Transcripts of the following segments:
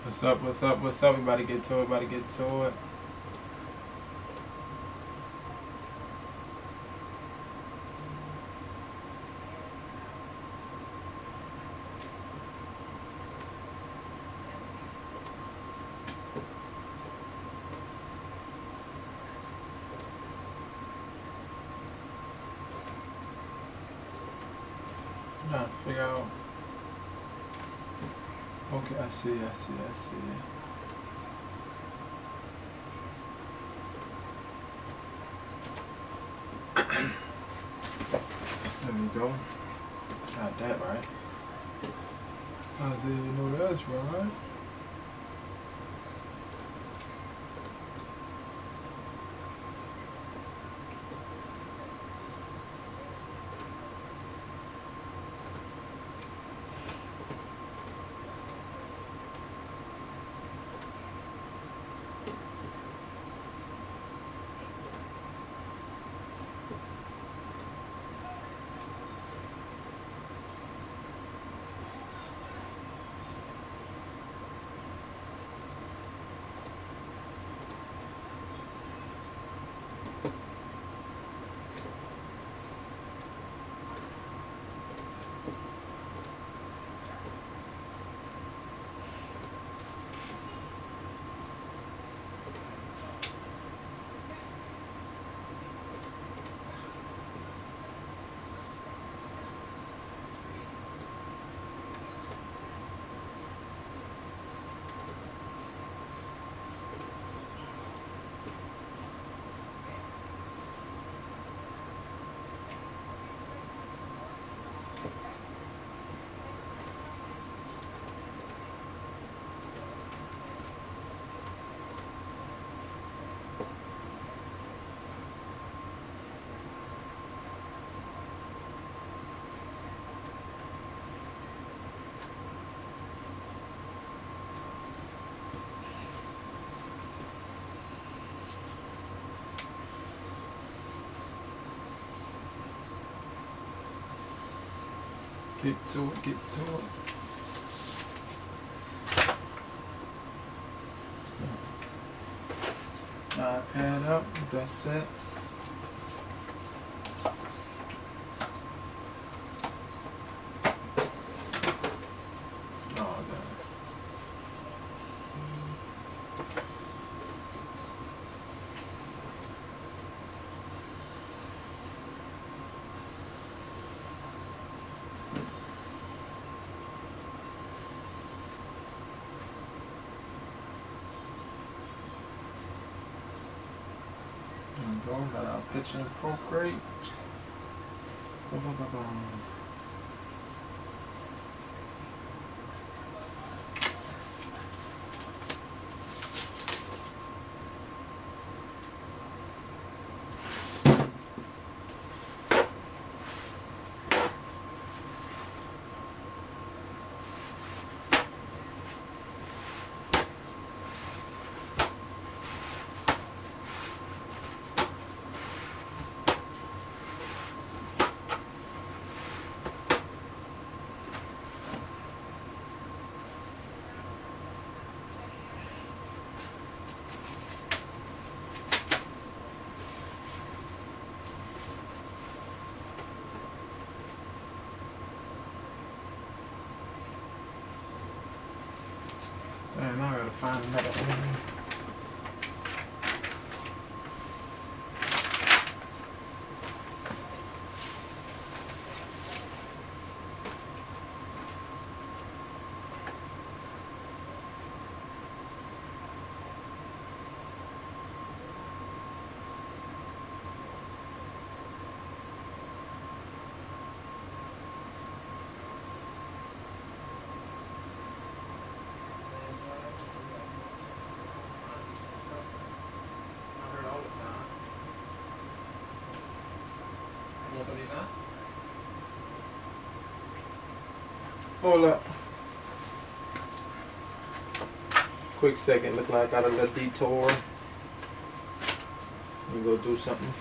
What's up? What's up? What's up? We about to get to it. About to get to it. I'm trying to figure out. Okay, I see. I see. I see. There we go. Got that right. I see. You know that's right. Get to it. Get to it. iPad up. That's it. Oh, God. There we go. Got our picture in Procreate. Boom, boom, boom, boom. Man, now I gotta find another one. Hold up. Quick second. Look like I got a little detour. Let me go do something.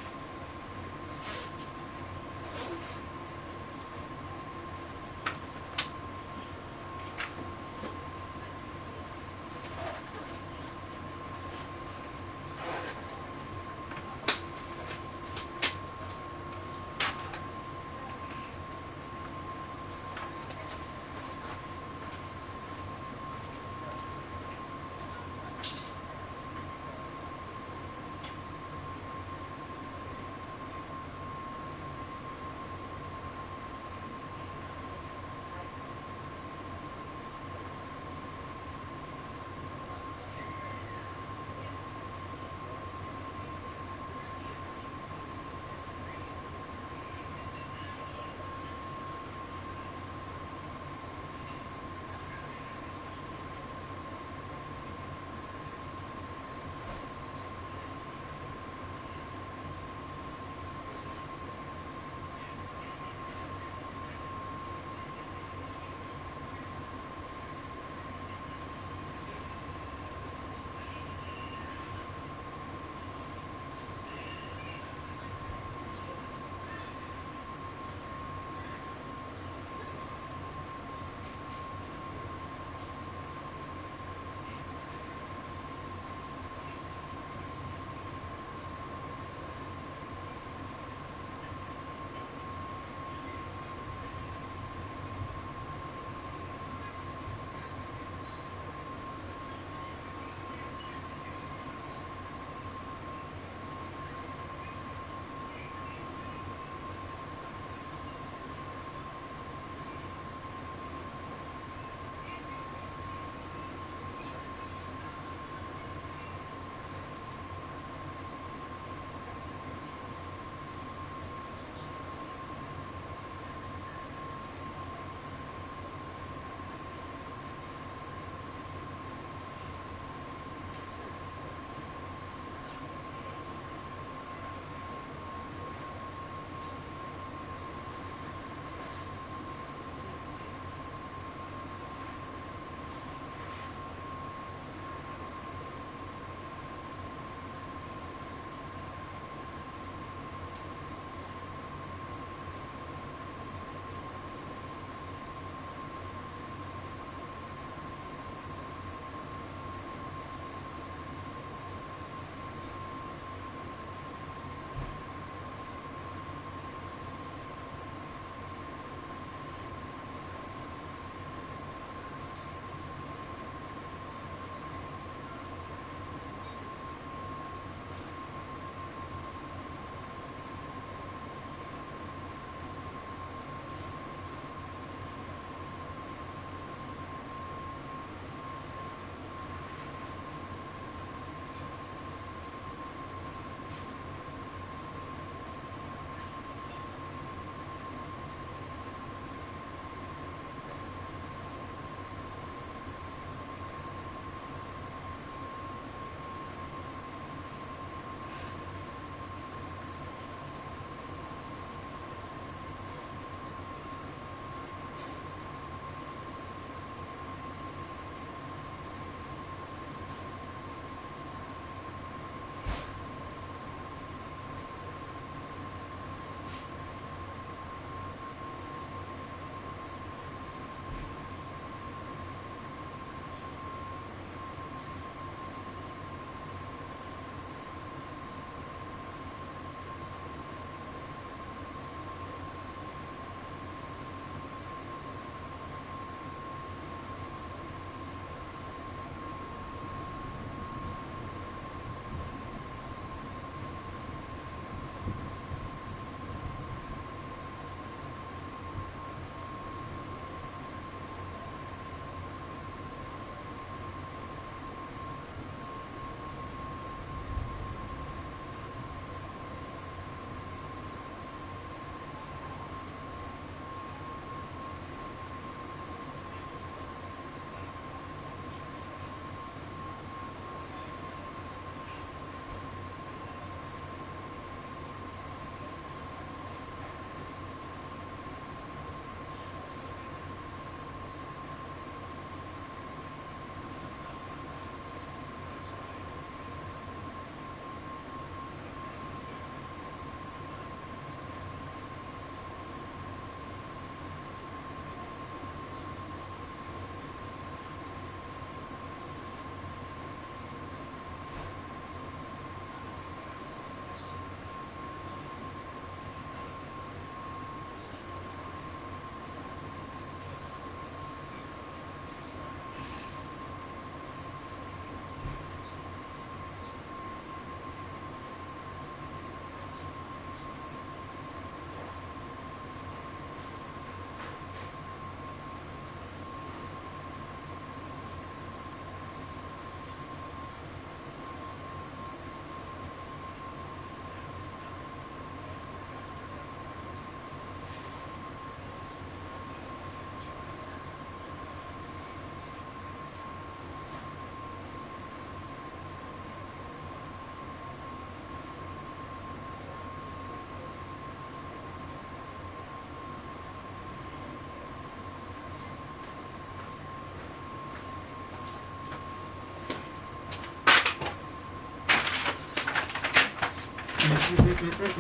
Let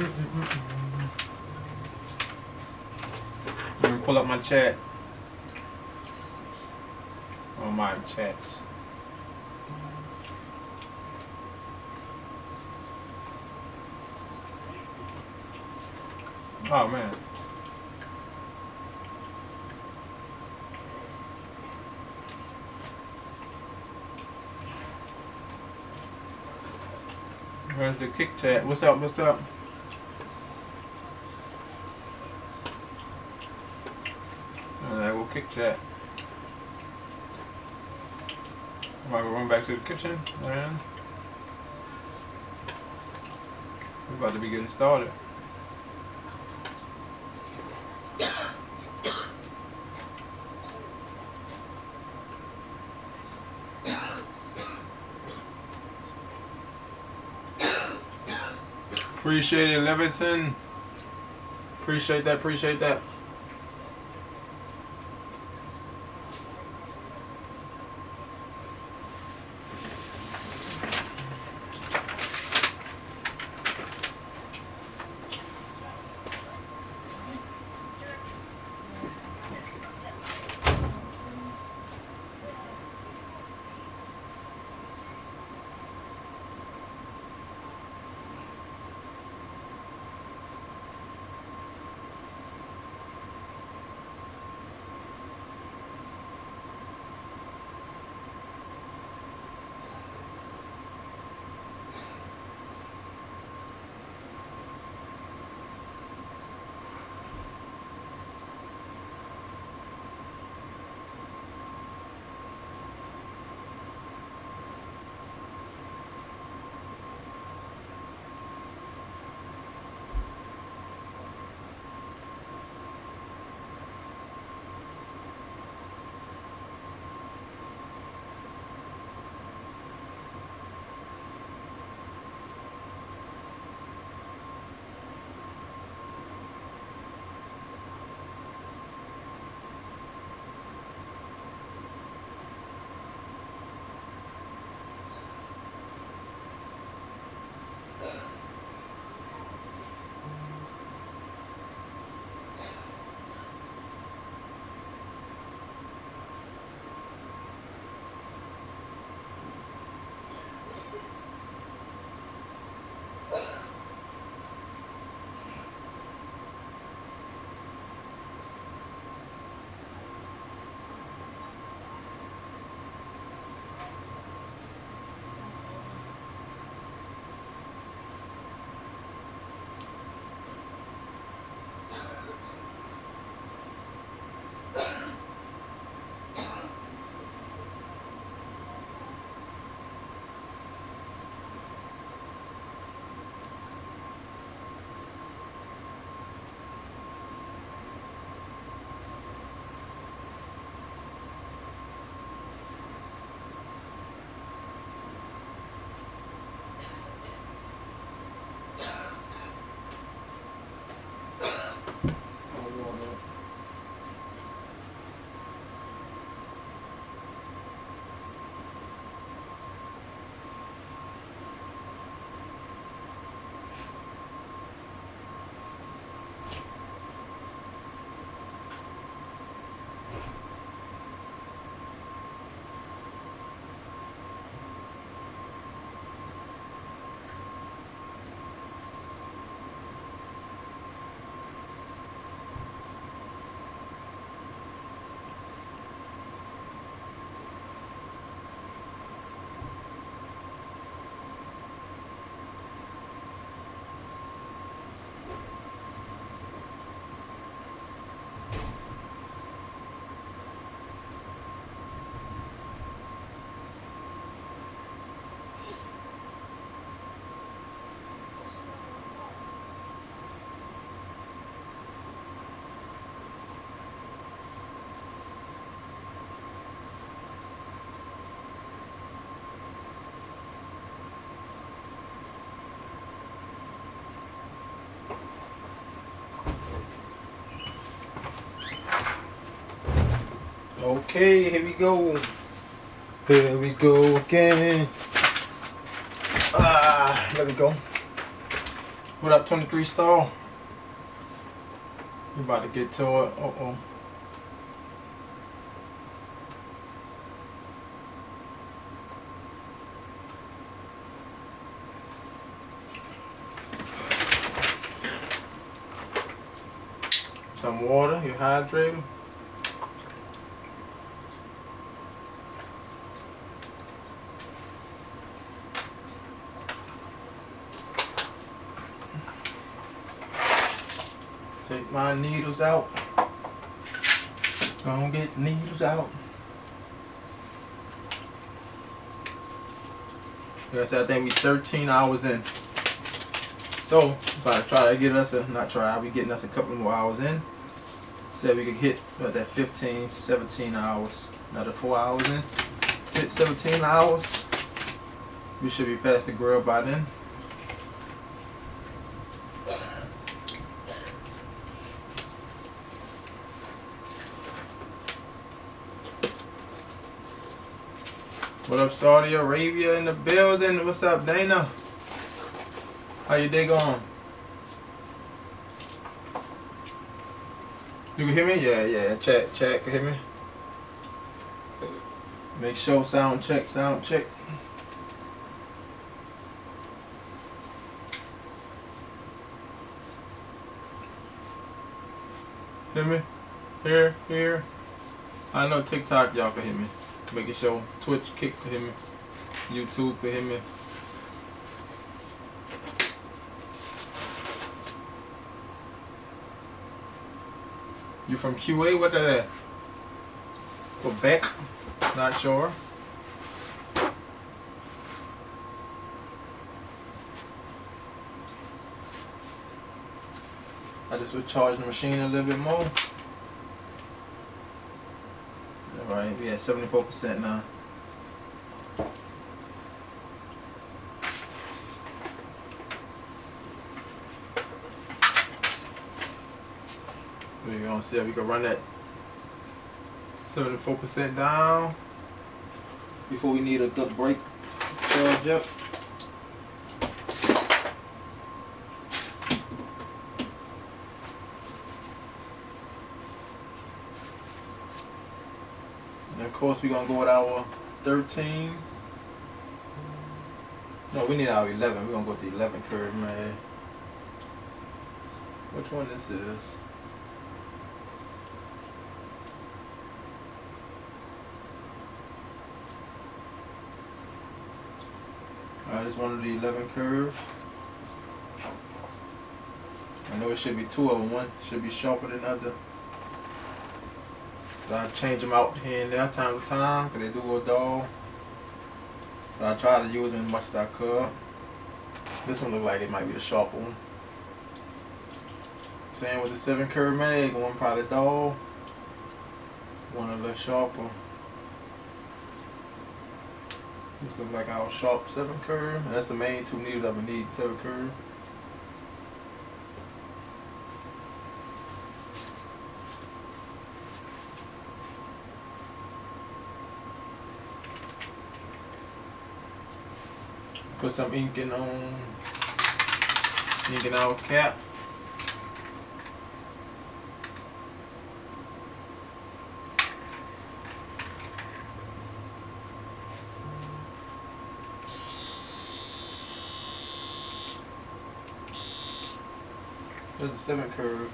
me pull up my chat. On my chats. Oh man. Where's the kick chat? What's up? What's up? Alright, we'll kick chat. I'm about to run back to the kitchen and we're about to be getting started. Appreciate it, Levinson. Appreciate that, appreciate that. Okay, here we go. Here we go again. There we go. What up, 23 Star? You about to get to it. Uh-oh. Some water, you're hydrated. Take my needles out. Gonna get needles out. Like I said, I think we 13 hours in. So, about to try to get us I'll be getting us a couple more hours in. Said we could hit that 15, 17 hours. Another 4 hours in. Hit 17 hours. We should be past the grill by then. What up, Saudi Arabia in the building? What's up, Dana? How your day going? You can hear me? Yeah. Chat, can hear me? Make sure sound check. Hear me? Here. I know TikTok y'all can hear me. Making sure Twitch Kick can hear me. YouTube can hear me. You from QA? What that? Quebec? Not sure. I just would charge the machine a little bit more. Alright, we at 74% now. We're gonna see if we can run that 74% down before we need a good break. Charge up. And of course we're gonna go with our 13. No, we need our 11. We're gonna go with the 11 curve, man. Which one this is? Alright, this one of the 11 curve. I know it should be two of them. One should be sharper than the other. So I change them out here and there time to time because they do go dull. So I try to use them as much as I could. This one look like it might be the sharper one. Same with the 7 curve mag. One probably dull. One a little sharper. This looks like our sharp 7 curve. And that's the main two needles I would need, 7 curve. Put some inking on, inking our cap. There's the 7 curve.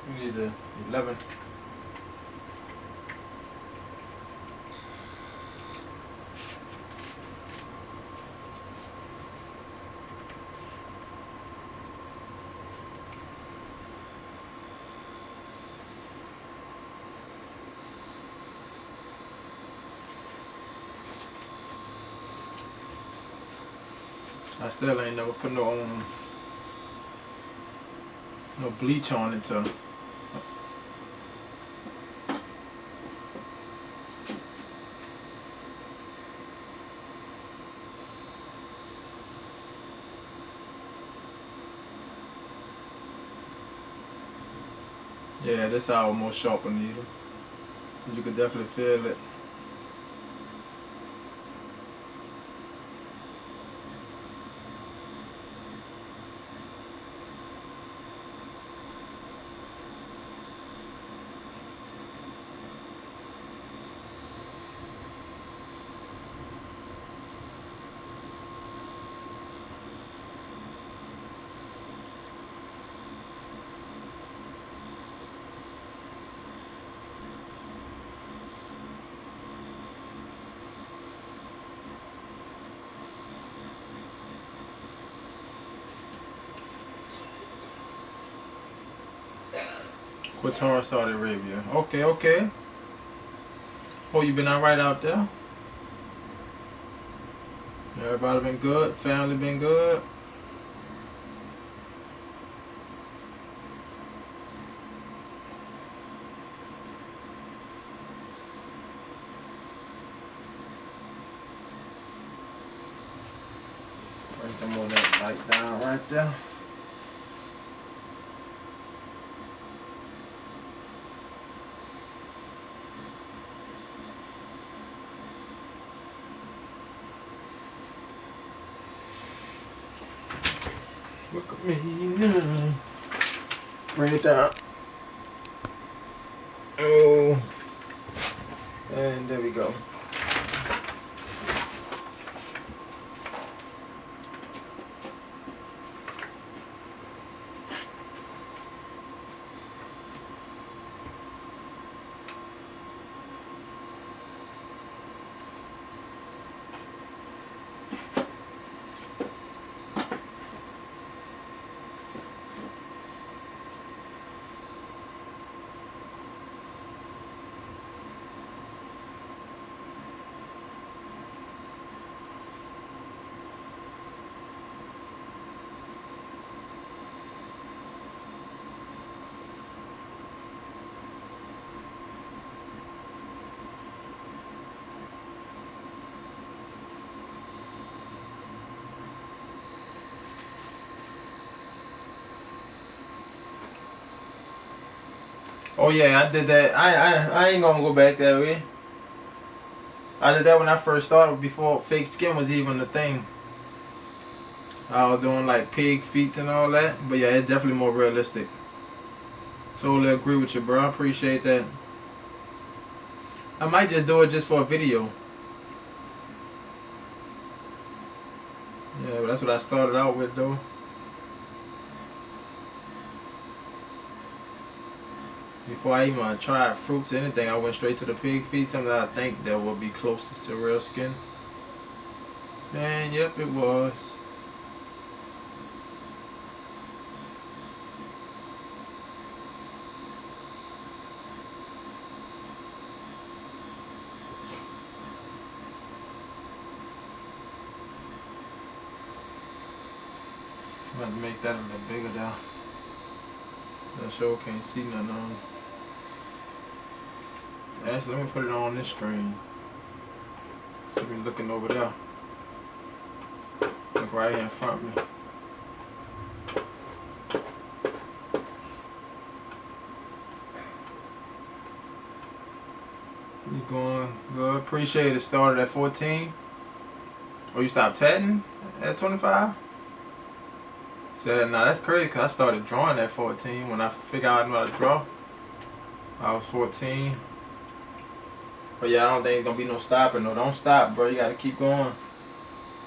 We need the 11. I still ain't never put no bleach on it to yeah, this is our most sharper needle. You could definitely feel it. Qatar, Saudi Arabia. Okay, okay. Oh, you been alright out there? Everybody been good? Family been good? Bring some more of that light down right there. Look at me now. Bring it down. Oh. And there we go. Oh yeah, I did that. I ain't gonna go back that way. I did that when I first started, before fake skin was even a thing. I was doing like pig feet and all that. But yeah, it's definitely more realistic. Totally agree with you, bro. I appreciate that. I might just do it just for a video. Yeah, but that's what I started out with though. Before I even tried fruits or anything, I went straight to the pig feet. Something that I think that will be closest to real skin. And yep, it was. I'm going to make that a little bigger now. I sure can't see nothing on it. Actually, let me put it on this screen. See me looking over there. Look right here in front of me. You going good? Appreciate it. Started at 14. Oh, you stopped tatting at 25? Said, nah, that's crazy, because I started drawing at 14. When I figured out I knew how to draw, I was 14. But yeah, I don't think it's going to be no stopping. No, don't stop, bro. You got to keep going.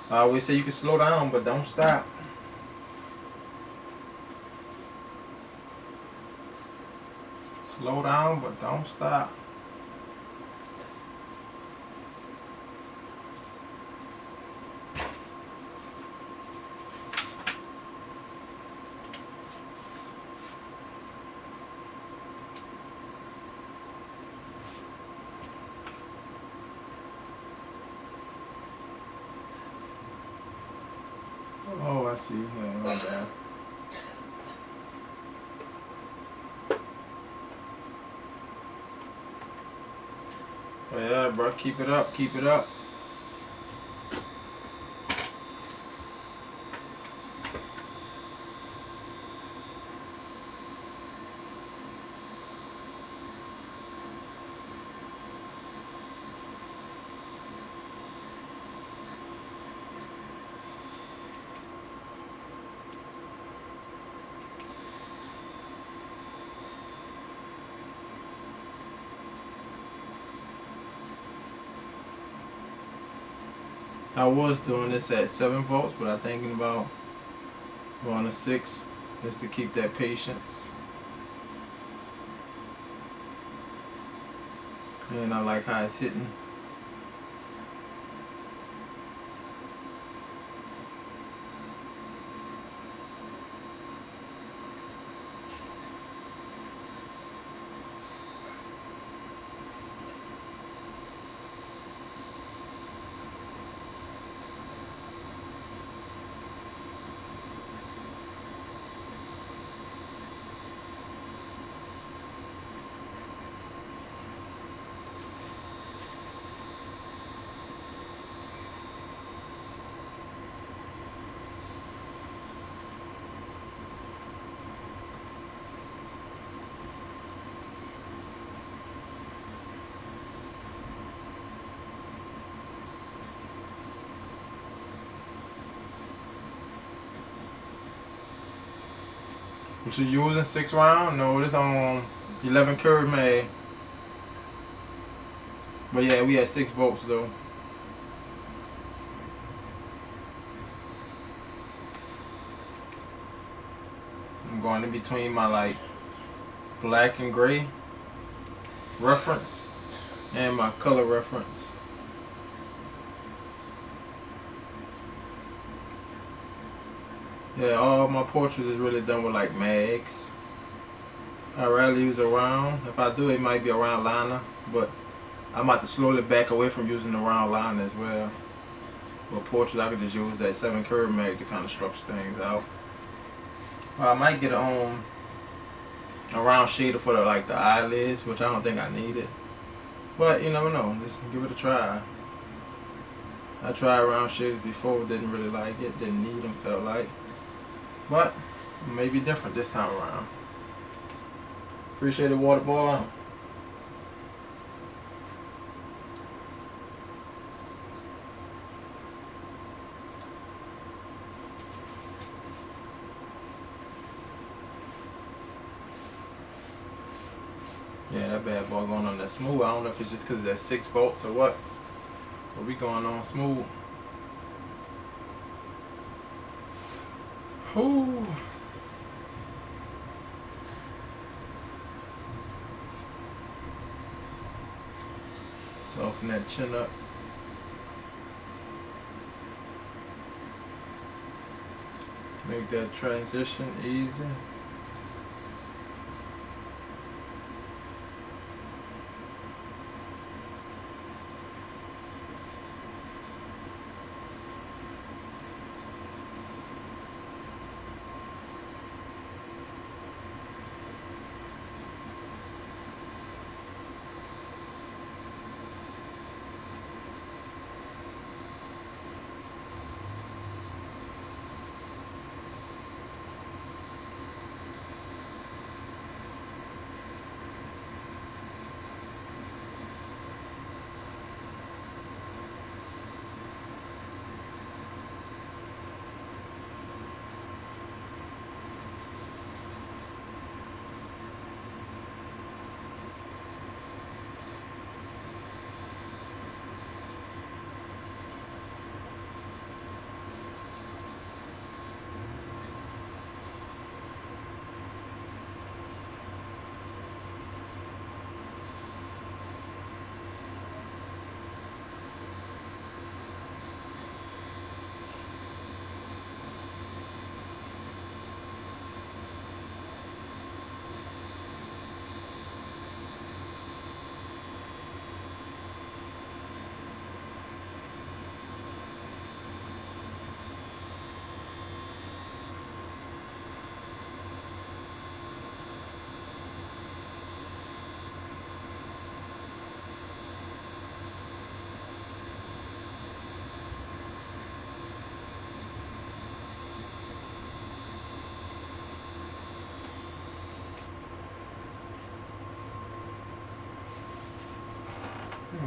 I always say you can slow down, but don't stop. Slow down, but don't stop. Oh, I see. Yeah, my bad. But yeah, bro, keep it up, keep it up. I was doing this at 7 volts, but I'm thinking about going to 6 just to keep that patience. And I like how it's hitting. What you using 6 round? No, this on 11 curve mag. But yeah, we had 6 volts though. I'm going in between my like black and gray reference and my color reference. Yeah, all my portraits is really done with like mags. I rarely use a round. If I do, it might be a round liner, but I'm about to slowly back away from using the round liner as well. For portraits, I could just use that 7 curve mag to kind of structure things out. Or I might get a round shader for like the eyelids, which I don't think I need it. But you never know. Just give it a try. I tried round shaders before, didn't really like it, didn't need them, felt like. But maybe different this time around. Appreciate it, water boy. Yeah, that bad boy going on that smooth. I don't know if it's just because of that 6 volts or what. But we going on smooth. Ooh. Soften that chin up. Make that transition easy.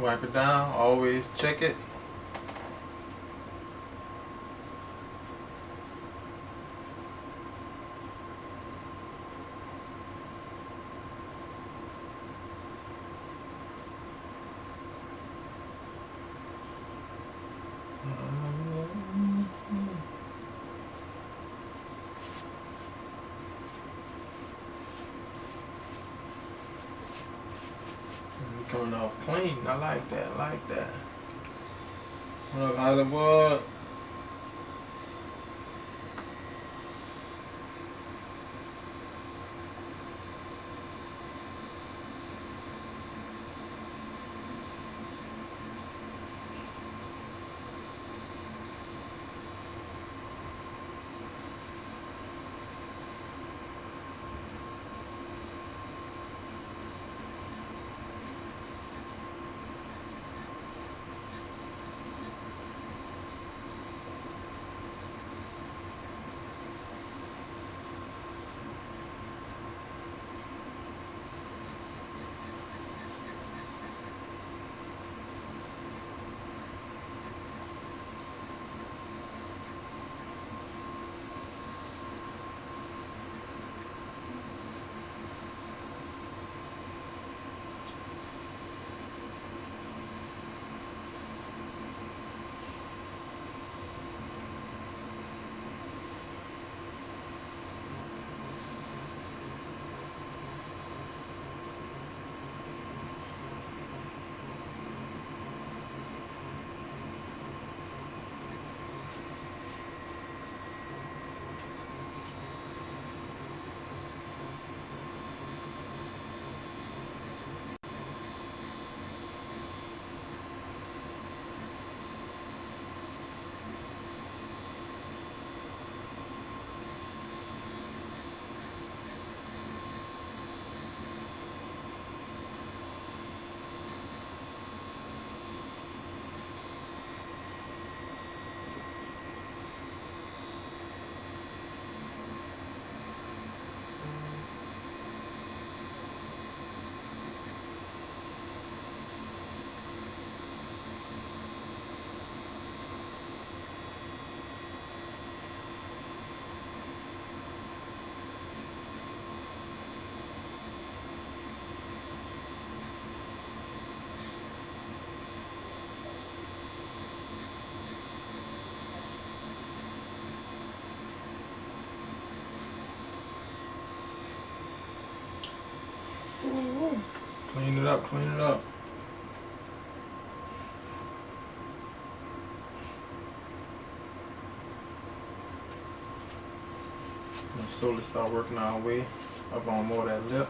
Wipe it down. Always check it. Coming off clean. I like that. I like that. What up, Hollywood? it up, clean it up. And slowly start working our way up on more of that lip.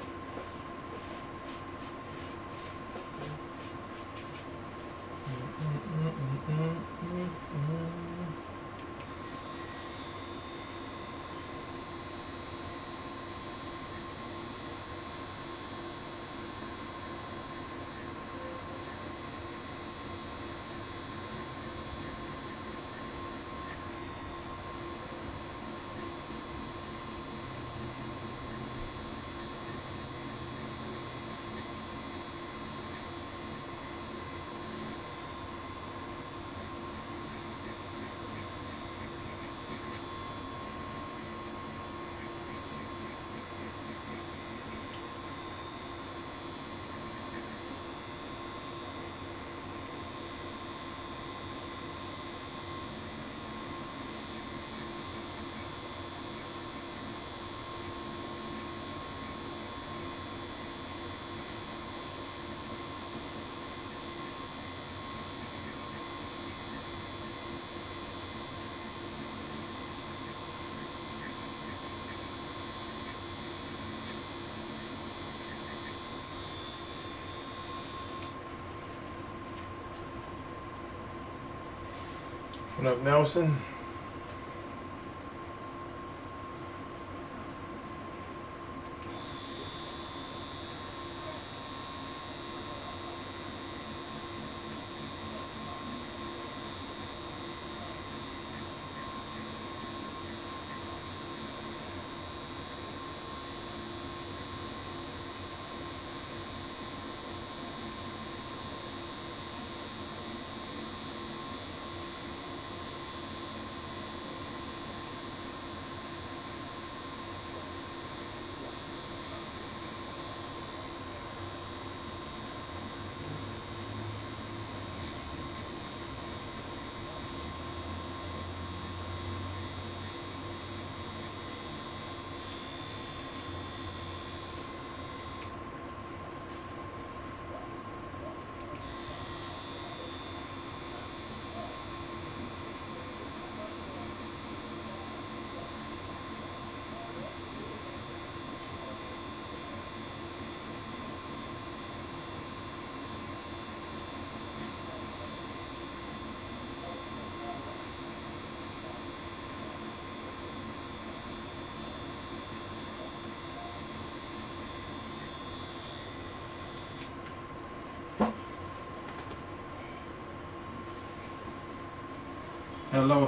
What up, Nelson?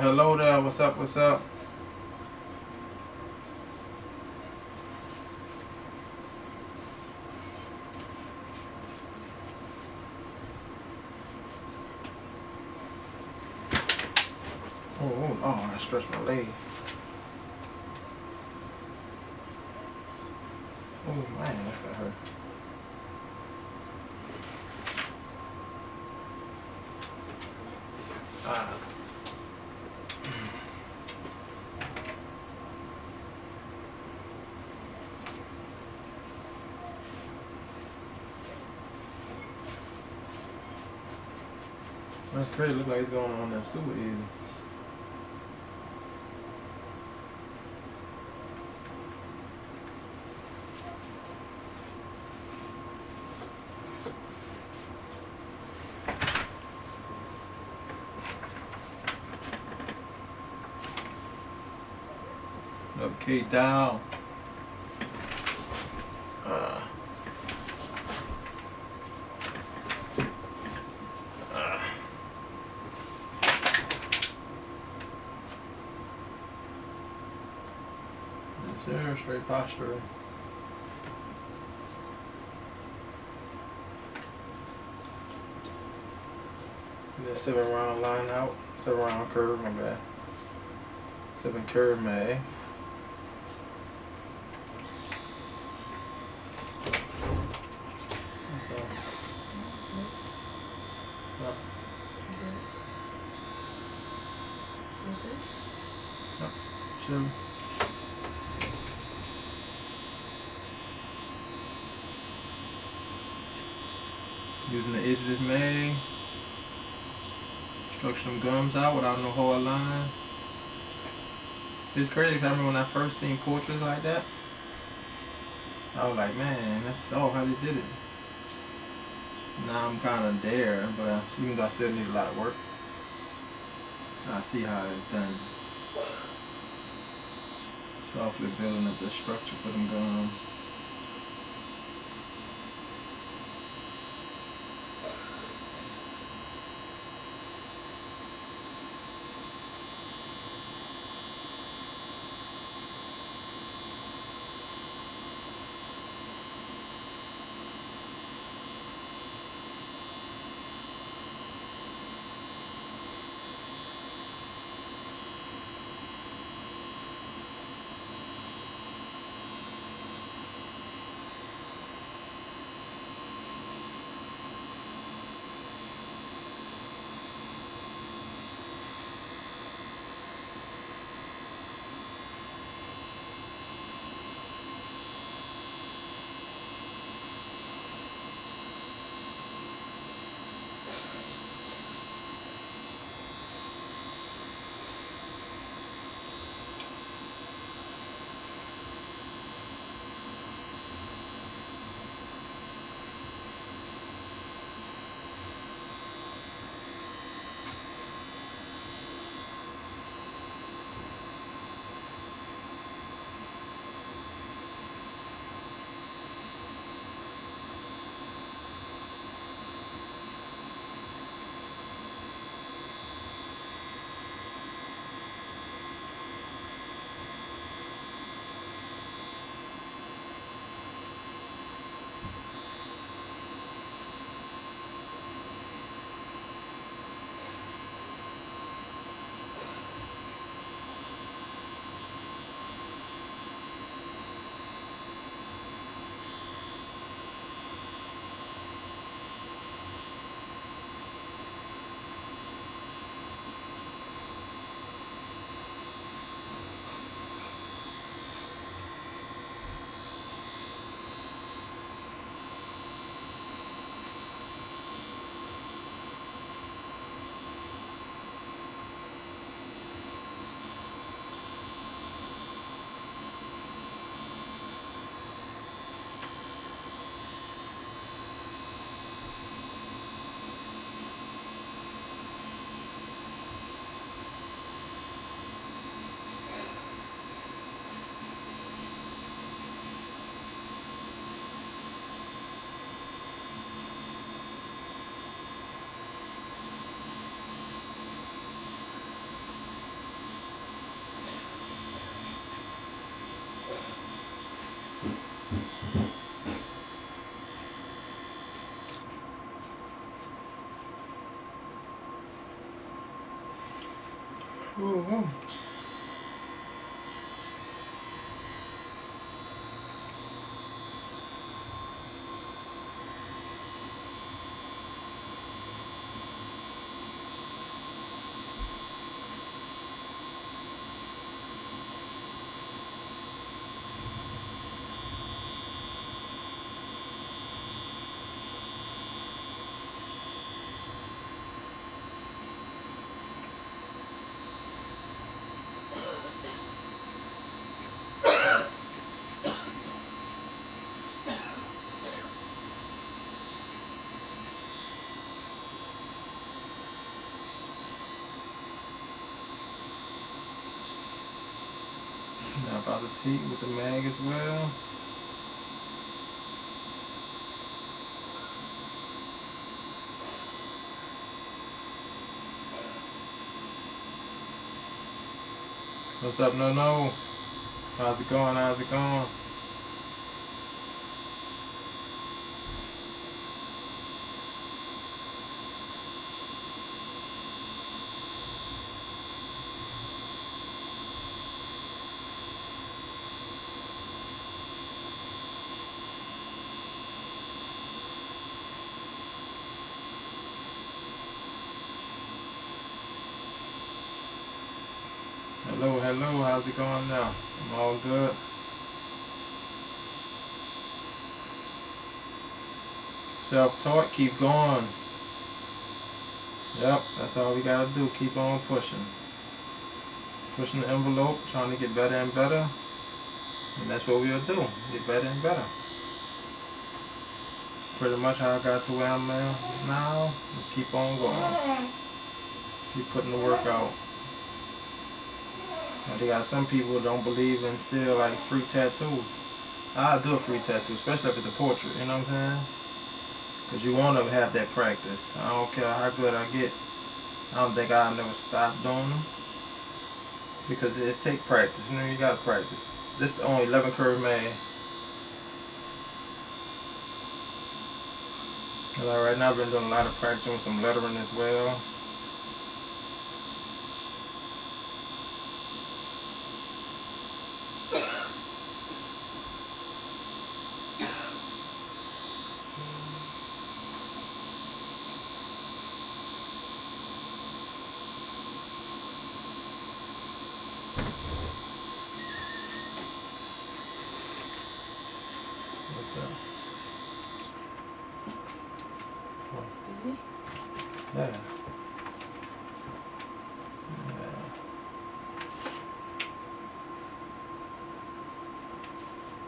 Hello there. What's up? What's up? Oh, I stretched my leg. Oh man, that hurt. That's crazy. Looks like it's going on that super easy. Okay, down. Yes, sir. Straight posture. And then 7 round line out. 7 round curve, my bad. 7 curve, man. Chill. Using the edge of this mag. Structure them gums out without no hard line. It's crazy because I remember when I first seen portraits like that, I was like, man, that's so how they did it. Now I'm kind of there, but even though I still need a lot of work, I see how it's done. Softly building up the structure for them gums. Ooh. Now about the teeth with the mag as well. What's up, No? How's it going? How's it going? Hello, how's it going now? I'm all good. Self-taught, keep going. Yep, that's all we gotta do. Keep on pushing. Pushing the envelope, trying to get better and better. And that's what we'll do. Get better and better. Pretty much how I got to where I'm at now. Just keep on going. Keep putting the work out. And they got some people who don't believe in still like free tattoos. I'll do a free tattoo, especially if it's a portrait, you know what I'm saying? Because you want to have that practice. I don't care how good I get. I don't think I'll never stop doing them. Because it take practice, you know, you got to practice. This is only 11 curve mag. Like right now I've been doing a lot of practice with some lettering as well. What's up? Busy? Yeah.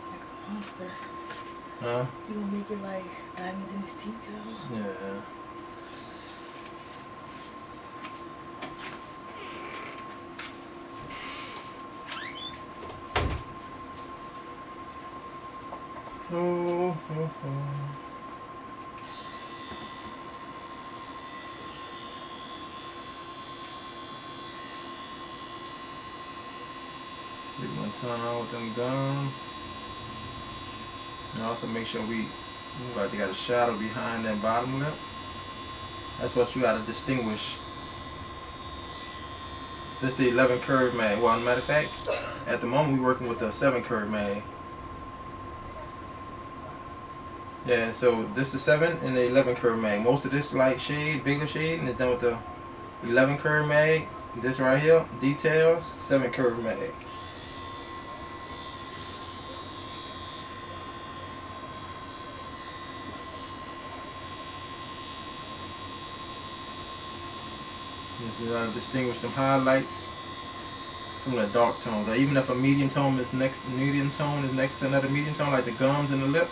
Like a monster. Huh? You gonna make it like diamonds in his teeth, girl? Yeah. Oh, oh, oh. We're gonna turn on with them gums. And also make sure we like they got a shadow behind that bottom lip. That's what you gotta distinguish. This is the 11 curve mag. Well, as a matter of fact, at the moment we're working with the 7 curve mag. Yeah, so this is 7 and the 11 curve mag. Most of this light shade, bigger shade, and it's done with the 11 curve mag. This right here, details, 7 curve mag. This is how to distinguish them highlights from the dark tones. Or even if a medium tone is next to another medium tone, like the gums and the lip,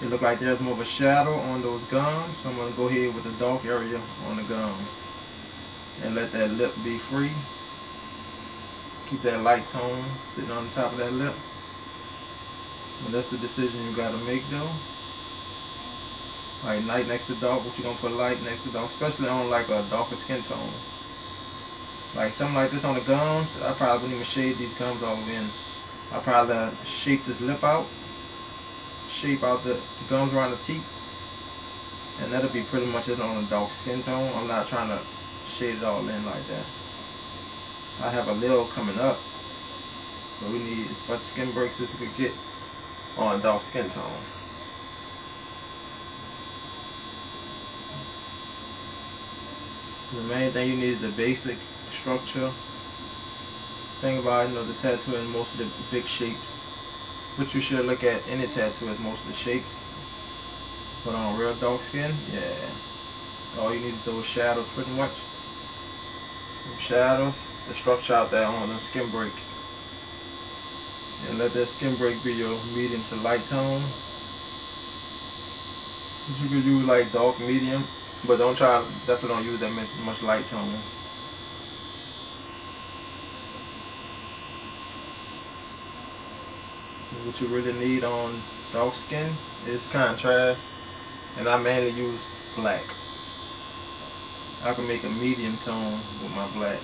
it look like there's more of a shadow on those gums. So I'm gonna go ahead with the dark area on the gums and let that lip be free. Keep that light tone sitting on the top of that lip. And that's the decision you gotta make though. Like light next to dark, but you're gonna put light next to dark, especially on like a darker skin tone. Like something like this on the gums, I probably wouldn't even shade these gums all the way in. I probably shape this lip out, shape out the gums around the teeth, and that'll be pretty much it on a dark skin tone. I'm not trying to shade it all in like that. I have a little coming up, but we need as much skin breaks as we could get on a dark skin tone. The main thing you need is the basic structure. Thing about the tattoo and most of the big shapes, which you should look at any tattoo as most of the shapes. But on real dark skin, yeah, all you need is those shadows pretty much. Them shadows, the structure out there on them skin breaks. And let that skin break be your medium to light tone. You could use like dark medium. But definitely don't use that much light tones. What you really need on dark skin is contrast, and I mainly use black. I can make a medium tone with my black.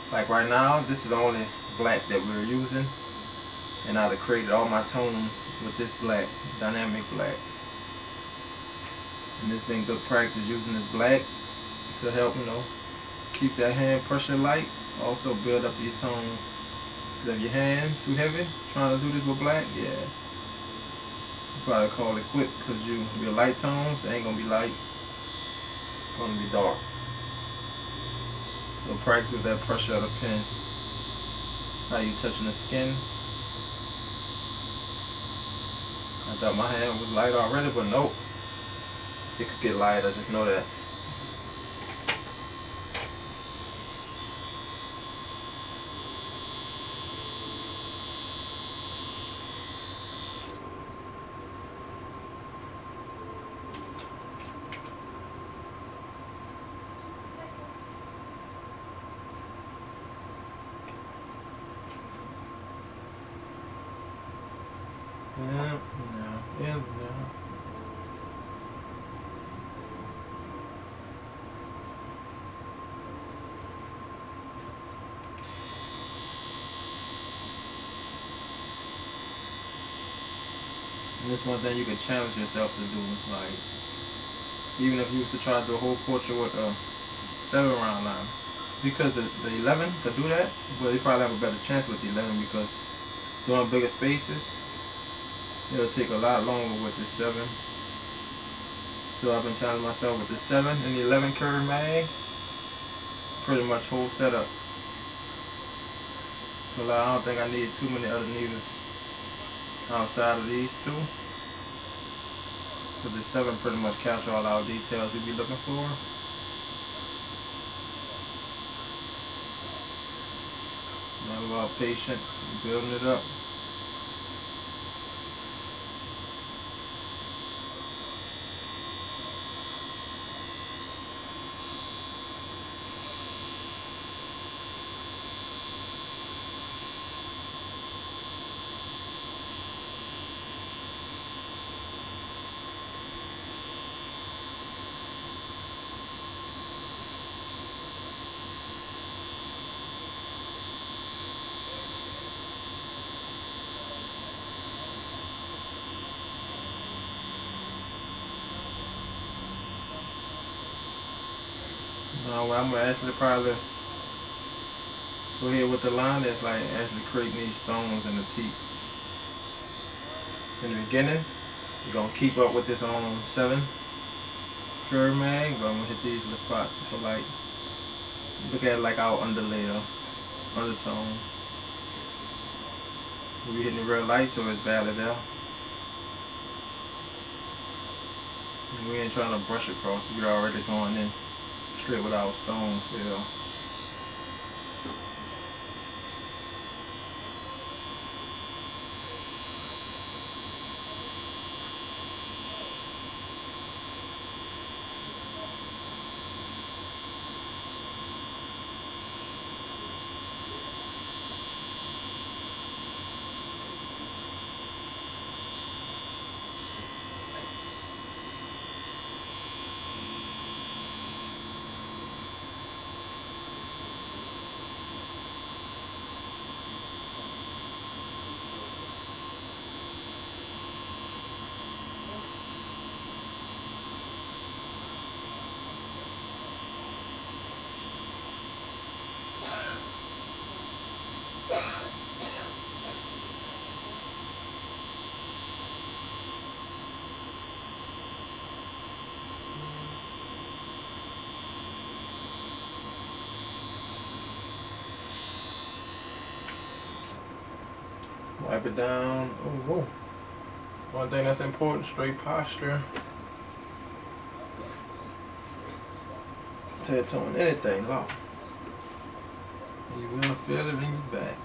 Like right now, this is the only black that we're using, and I've created all my tones with this black, dynamic black. And it's been good practice using this black to help, keep that hand pressure light. Also build up these tones. If your hand too heavy, trying to do this with black, yeah. You probably call it quit because your light tones ain't gonna be light. Gonna be dark. So practice with that pressure of the pen. How you touching the skin. I thought my hand was light already, but nope. It could get light, I just know that. Yeah, no, yeah, no. And this one thing you can challenge yourself to do, like even if you was to try to do a whole portrait with a 7 round line, because the 11 could do that, but you probably have a better chance with the 11 because doing bigger spaces, it'll take a lot longer with the 7. So I've been challenging myself with the 7 and the 11 curve mag, pretty much whole setup. But like, I don't think I need too many other needles outside of these two. Because the 7 pretty much capture all our details we be looking for. Now about patience, building it up. Now I'm gonna actually probably go ahead with the line that's like actually creating these stones in the teeth. In the beginning, you're gonna keep up with this 7 curve mag, but I'm gonna hit these little spots super light. Look at it like our underlayer, undertone. We're hitting it real light so it's barely there. And we ain't trying to brush across, we're already going in straight with our stone fill. Wipe it down. Oh, whoa. One thing that's important, straight posture. Tattooing anything long. You will feel it in your back.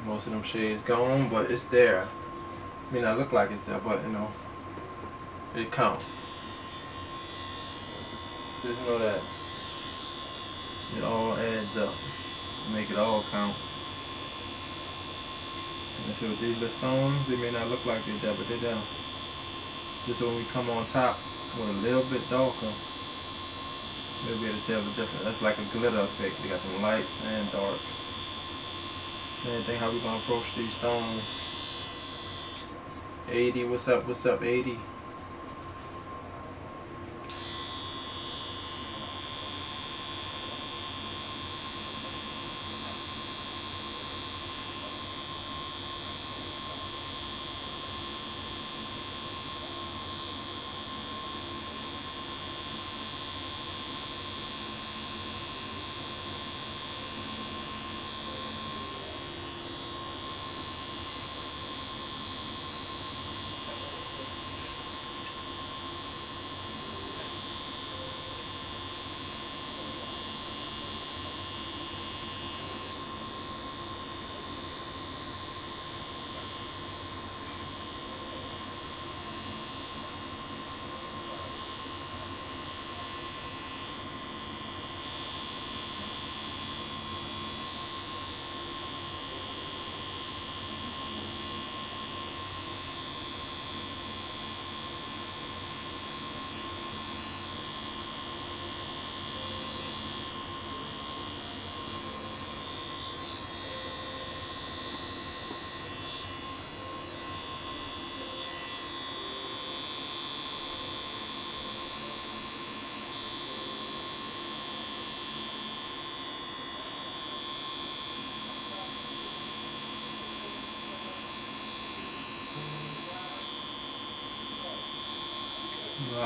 Most of them shades gone, but it's there. May not look like it's there, but you know, it count. Just know that it all adds up. Make it all count. And see with these little stones, they may not look like they're there, but they're there. Just when we come on top with a little bit darker, we'll be able to tell the difference. That's like a glitter effect. We got them lights and darks. Same thing how we gonna approach these stones. 80, what's up 80?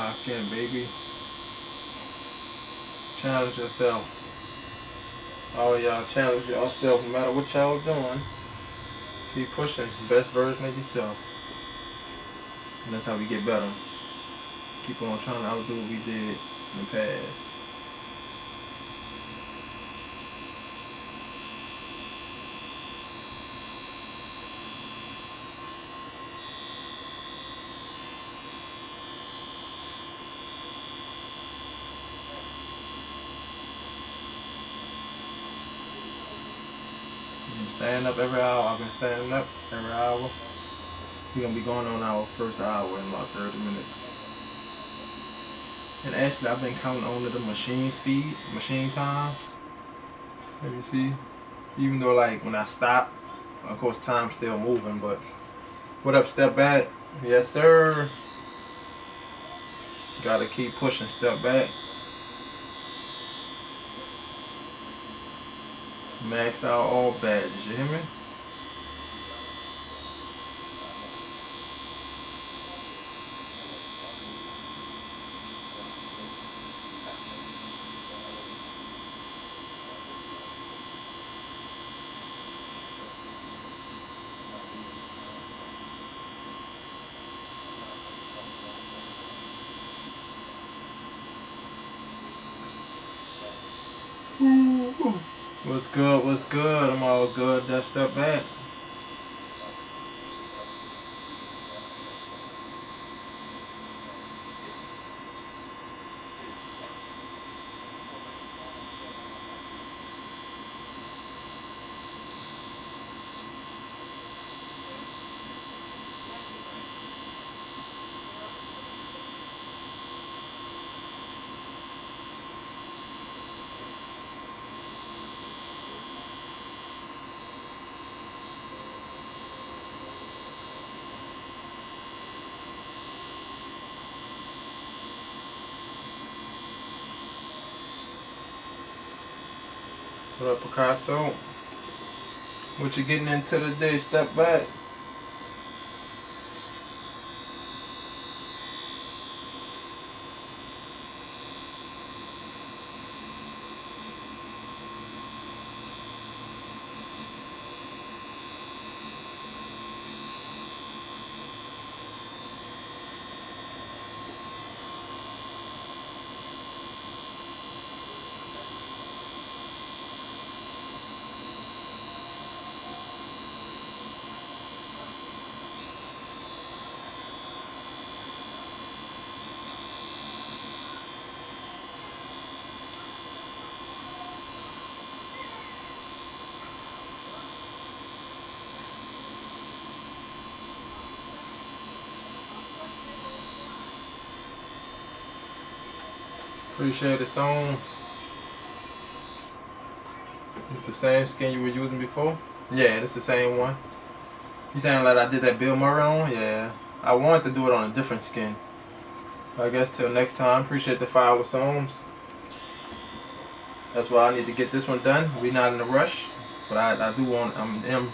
Lock in, baby. Challenge yourself. All y'all challenge yourself no matter what y'all doing. Keep pushing. Best version of yourself. And that's how we get better. Keep on trying to outdo what we did in the past. Stand up every hour. I've been standing up every hour. We're going to be going on our first hour in about 30 minutes. And actually, I've been counting on the machine speed, machine time. Let me see. Even though, like, when I stop, of course, time's still moving, but what up, step back? Yes, sir. Gotta keep pushing, step back. Max out all badges, you hear me? What's good? What's good? I'm all good. That step back. What up, Picasso? What you getting into today? Step back. Appreciate the songs. It's the same skin you were using before? Yeah, it's the same one. You saying like I did that Bill Murray on? Yeah. I wanted to do it on a different skin. I guess till next time. Appreciate the 5 with songs. That's why I need to get this one done. We're not in a rush. But I do want, I'm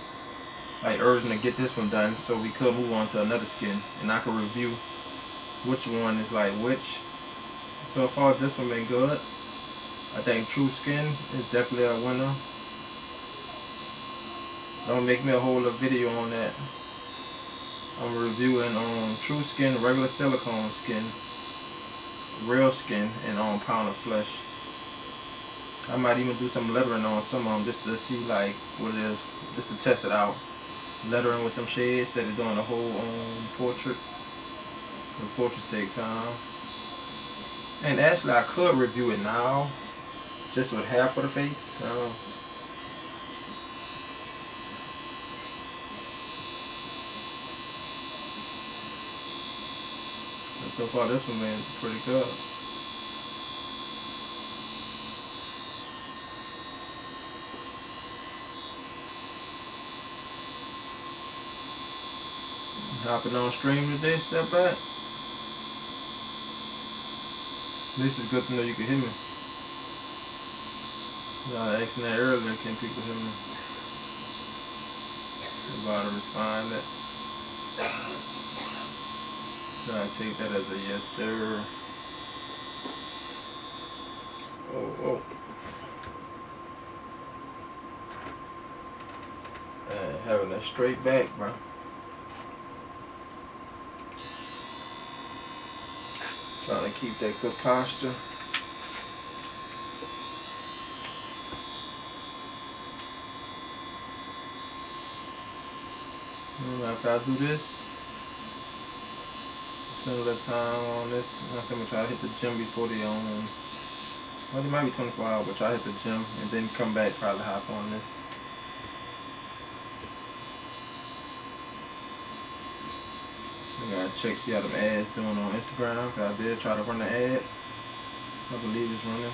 like urging to get this one done so we could move on to another skin. And I could review which one is like which. So far this one been good. I think True Skin is definitely a winner. Don't make me a whole video on that. I'm reviewing on True Skin, regular silicone skin, real skin, and on pound of flesh. I might even do some lettering on some of them just to see like what it is, just to test it out. Lettering with some shades instead of doing a whole portrait. The portraits take time. And actually I could review it now, just with half of the face. But so far this one been pretty good. Hopping on stream today, step back. At least it's good to know you can hear me. I was asking that earlier, can people hear me? About to respond that. So I take that as a yes sir. Oh. And having that straight back, bro. Trying to keep that good posture. After I do this, spend a little time on this. I'm gonna try to hit the gym before the well, it might be 24 hours, but try to hit the gym and then come back, probably hop on this. I gotta check, see how them ads doing on Instagram, cause I did try to run the ad. I believe it's running.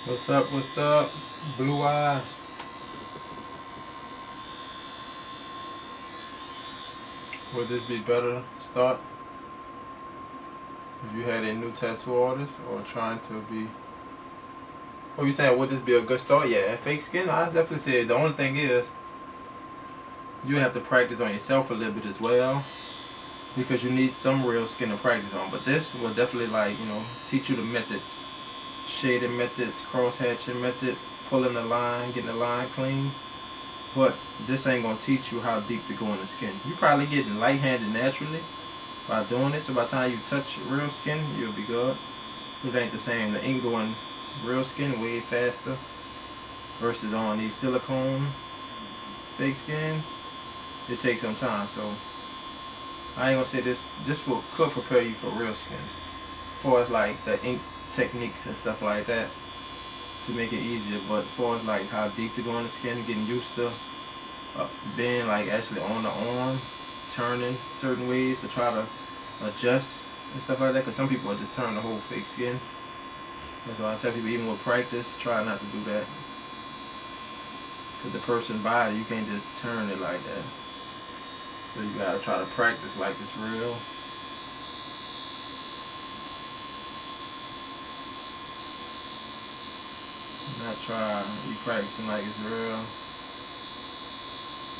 What's up, Blue Eye? Would this be better start if you had a new tattoo artist or trying to be? Oh, you saying would this be a good start? Yeah, fake skin. I definitely say the only thing is you have to practice on yourself a little bit as well, because you need some real skin to practice on. But this will definitely teach you the methods. Shading methods, cross hatching method, pulling the line, getting the line clean. But this ain't gonna teach you how deep to go in the skin. You probably getting light-handed naturally by doing it, so by the time you touch real skin, you'll be good. It ain't the same. The ink going real skin way faster versus on these silicone fake skins. It takes some time, so I ain't gonna say this could prepare you for real skin. As far as like the ink techniques and stuff like that to make it easier, but as far as like how deep to go in the skin, getting used to being like actually on the arm, turning certain ways to try to adjust and stuff like that, because some people just turn the whole fake skin. That's why I tell people, even with practice, try not to do that, because the person body, you can't just turn it like that, so you gotta try to practice like it's real. Not try you practicing like it's real.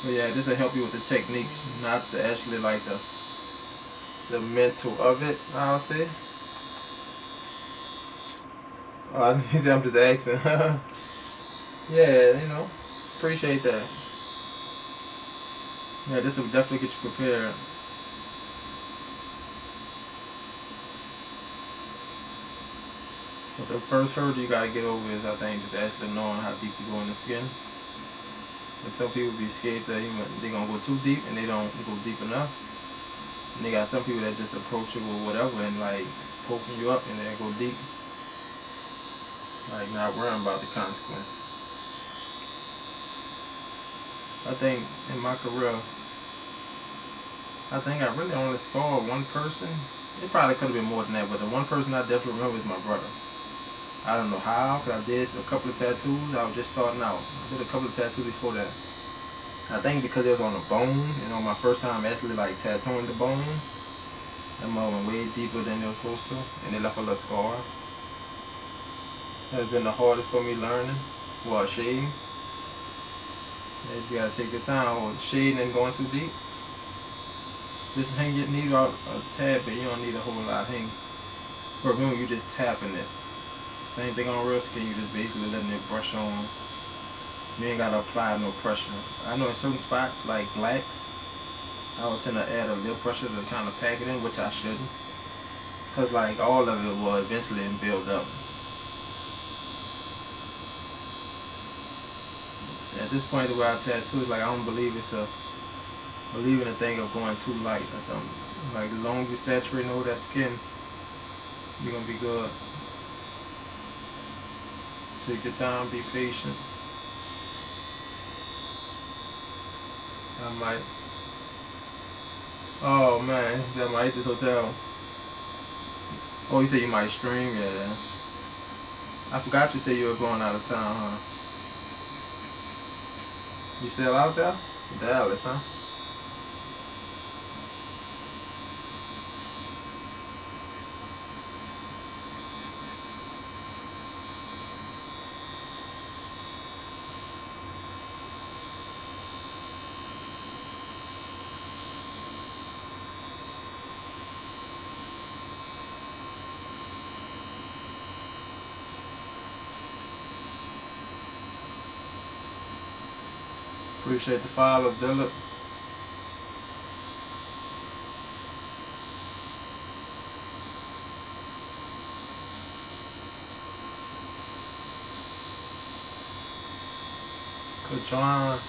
But yeah, this will help you with the techniques, not the actually like the mental of it, I'll say. Oh, I'm just asking. Yeah, appreciate that. Yeah, this will definitely get you prepared. But the first hurdle you gotta get over is, I think, just actually knowing how deep you go in the skin. And some people be scared that they're gonna go too deep and they don't go deep enough. And they got some people that just approach it with whatever and like poking you up and they go deep. Like not worrying about the consequence. I think in my career, I think I really only scarred one person. It probably could have been more than that, but the one person I definitely remember is my brother. I don't know how, because I did a couple of tattoos. I was just starting out. I did a couple of tattoos before that. I think because it was on the bone, my first time actually like tattooing the bone, that mud went way deeper than it was supposed to, and it left a little scar. That's been the hardest for me learning, while shading. You just gotta take your time with shading and going too deep. Just hang your needle out a tad bit. You don't need a whole lot of hang. But remember, you just tapping it. Same thing on real skin. You just basically letting it brush on. You ain't gotta apply no pressure. I know in certain spots like blacks, I would tend to add a little pressure to kind of pack it in, which I shouldn't, cause like all of it will eventually build up. At this point, the way I tattoo is like I don't believe believe in the thing of going too light or something. Like as long as you saturate over that skin, you're gonna be good. Take your time, be patient. I might. Oh man, he said I might hit this hotel. Oh, you said you might stream, yeah. I forgot you said you were going out of town, huh? You still out there? Dallas, huh? Appreciate the follow, Dillard. Kajuan.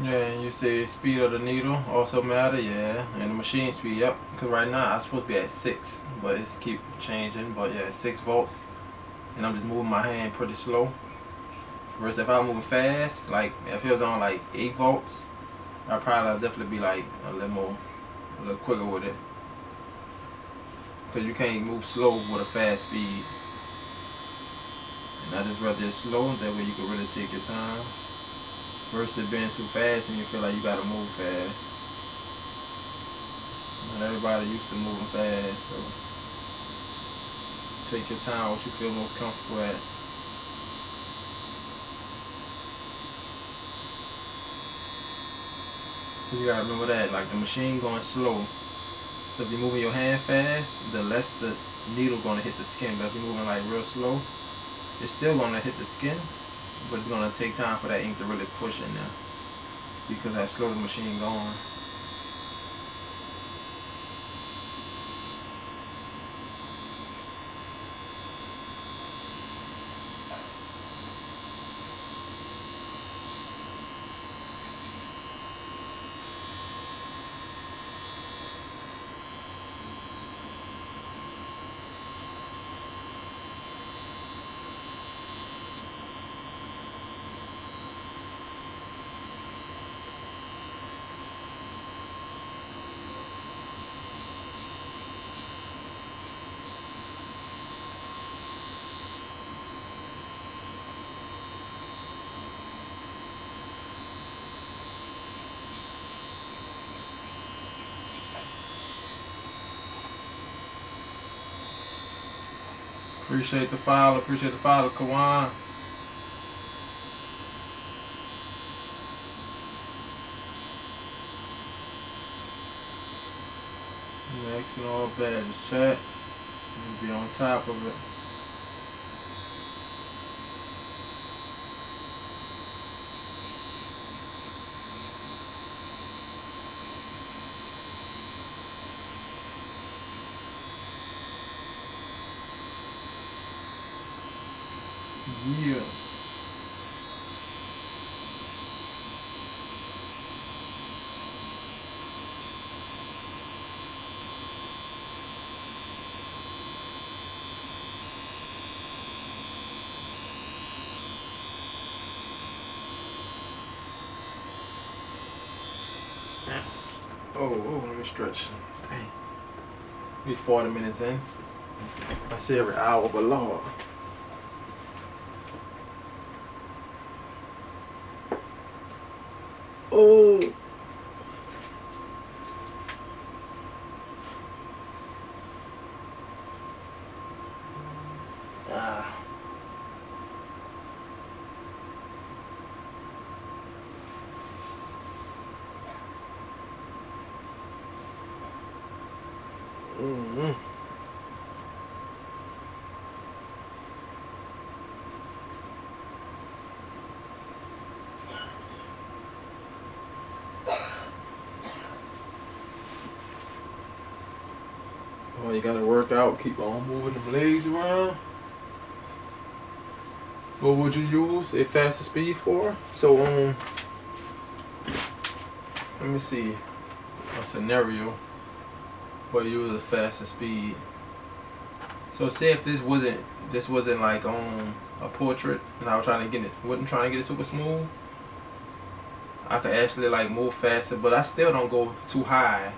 Yeah, and you say speed of the needle also matter, yeah, and the machine speed, yep. Cause right now I'm supposed to be at 6, but it's keep changing. But yeah, 6 volts, and I'm just moving my hand pretty slow. Versus if I was moving fast, like if it was on like 8 volts, I'd probably definitely be like a little quicker with it. Cause you can't move slow with a fast speed. And I just rather it slow, that way you can really take your time. Versus it being too fast and you feel like you gotta move fast. Not everybody used to moving fast, so take your time, what you feel most comfortable at. You gotta remember that, like the machine going slow. So if you're moving your hand fast, the less the needle gonna hit the skin. But if you're moving like real slow, it's still gonna hit the skin, but it's gonna take time for that ink to really push in there because how slow the machine going. Appreciate the follow, Kawan. Next and all bad, just chat and be on top of it. Yeah. Oh, let me stretch. Dang. Be 40 minutes in. I say every hour, but Lord. Oh. Ah. Mm-hmm. Oh, you gotta work out, keep on moving the legs around. What would you use a faster speed for? So let me see a scenario where you use a faster speed. So say if this wasn't like a portrait and I was trying to get it wasn't trying to get it super smooth, I could actually like move faster, but I still don't go too high.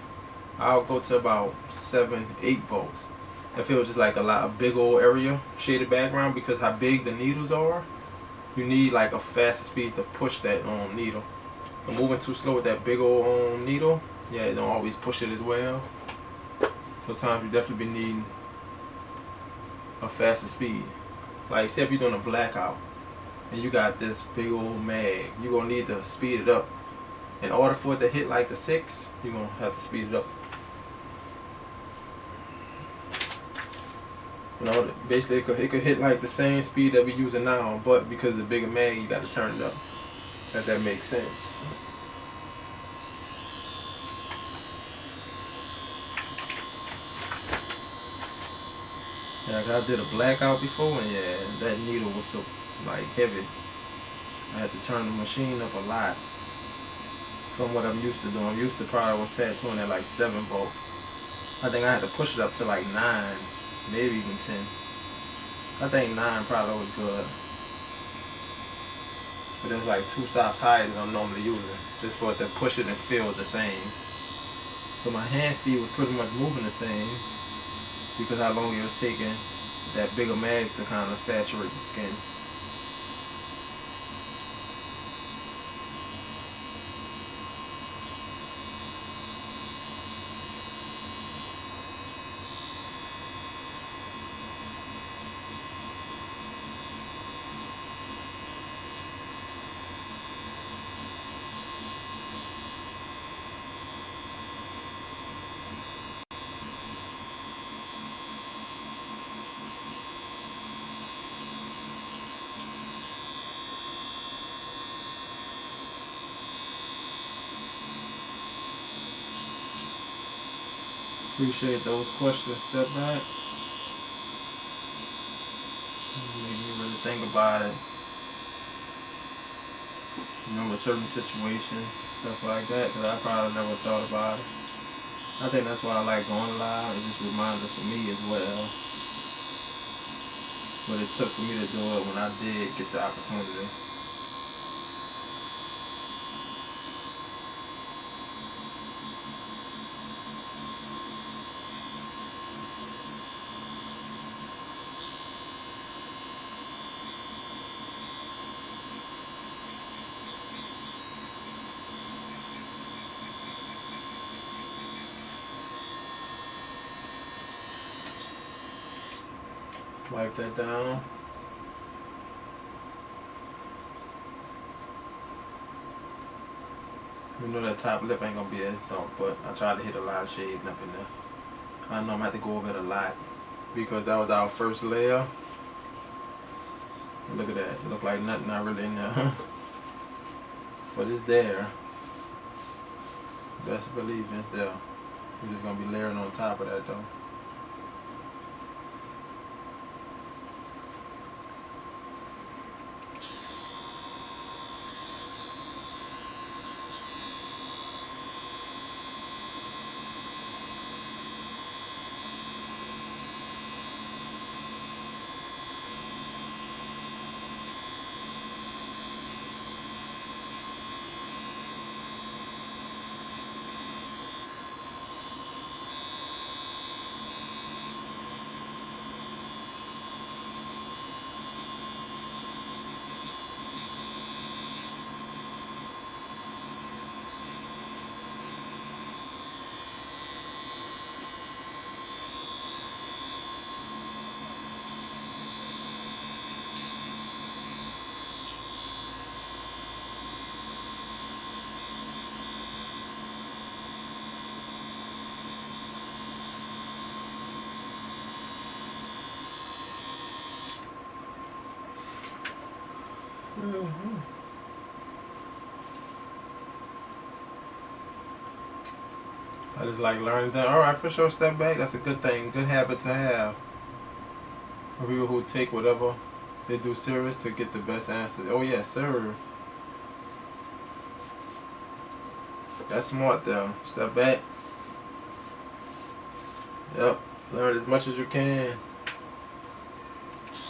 I'll go to about 7-8 volts. If it was just like a lot of big old area shaded background, because how big the needles are, you need like a faster speed to push that needle. If moving too slow with that big old needle, yeah, it don't always push it as well. Sometimes you definitely be needing a faster speed. Like say if you're doing a blackout and you got this big old mag, you're gonna need to speed it up. In order for it to hit like the 6, you're gonna have to speed it up. You know, basically it could hit like the same speed that we're using now, but because of the bigger mag, you got to turn it up. If that makes sense. Yeah, 'cause I did a blackout before, and yeah, that needle was so like heavy. I had to turn the machine up a lot from what I'm used to doing. I'm used to probably was tattooing at like 7 volts. I think I had to push it up to like 9, maybe even 10. I think 9 probably was good. But it was like 2 stops higher than I'm normally using, just for it to push it and feel the same. So my hand speed was pretty much moving the same, because how long it was taking that bigger mag to kind of saturate the skin. Appreciate those questions. Step back. Made me really think about it. Remember certain situations, stuff like that, because I probably never thought about it. I think that's why I like going live. It's just reminders for me as well. What it took for me to do it when I did get the opportunity. Wipe that down. You know that top lip ain't gonna be as dark, but I tried to hit a lot of shade up in there. I know I'm gonna have to go over it a lot, because that was our first layer. Look at that. It look like nothing not really in there. But it's there. Best believe it's there. We're just gonna be layering on top of that though. Mm-hmm. I just like learning that. Alright, for sure, step back. That's a good thing. Good habit to have. For people who take whatever They do service to get the best answers. Oh yes, sir. That's smart though. Step back. Yep. Learn as much as you can.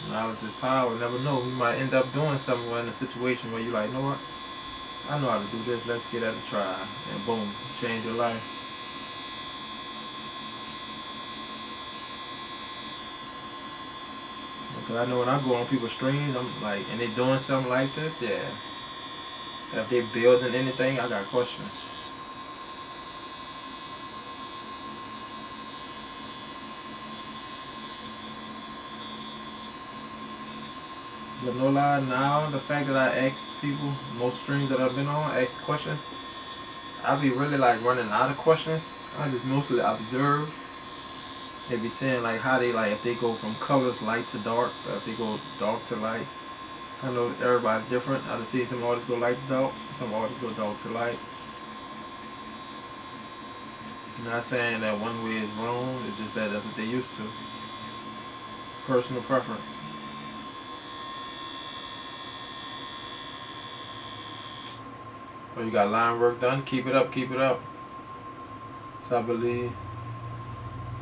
Knowledge is power. Never know. You might end up doing something in a situation where you're like, you know what? I know how to do this. Let's get at a try. And boom, change your life. Because I know when I go on people's streams, I'm like, and they doing something like this, yeah. If they building anything, I got questions. But no lie, now the fact that I ask people, most streams that I've been on, ask questions, I be really like running out of questions. I just mostly observe. They be saying like how they like if they go from colors light to dark, or if they go dark to light. I know everybody's different. I just see some artists go light to dark, some artists go dark to light. I'm not saying that one way is wrong, it's just that that's what they used to. Personal preference. Oh, you got line work done? Keep it up, keep it up. So I believe.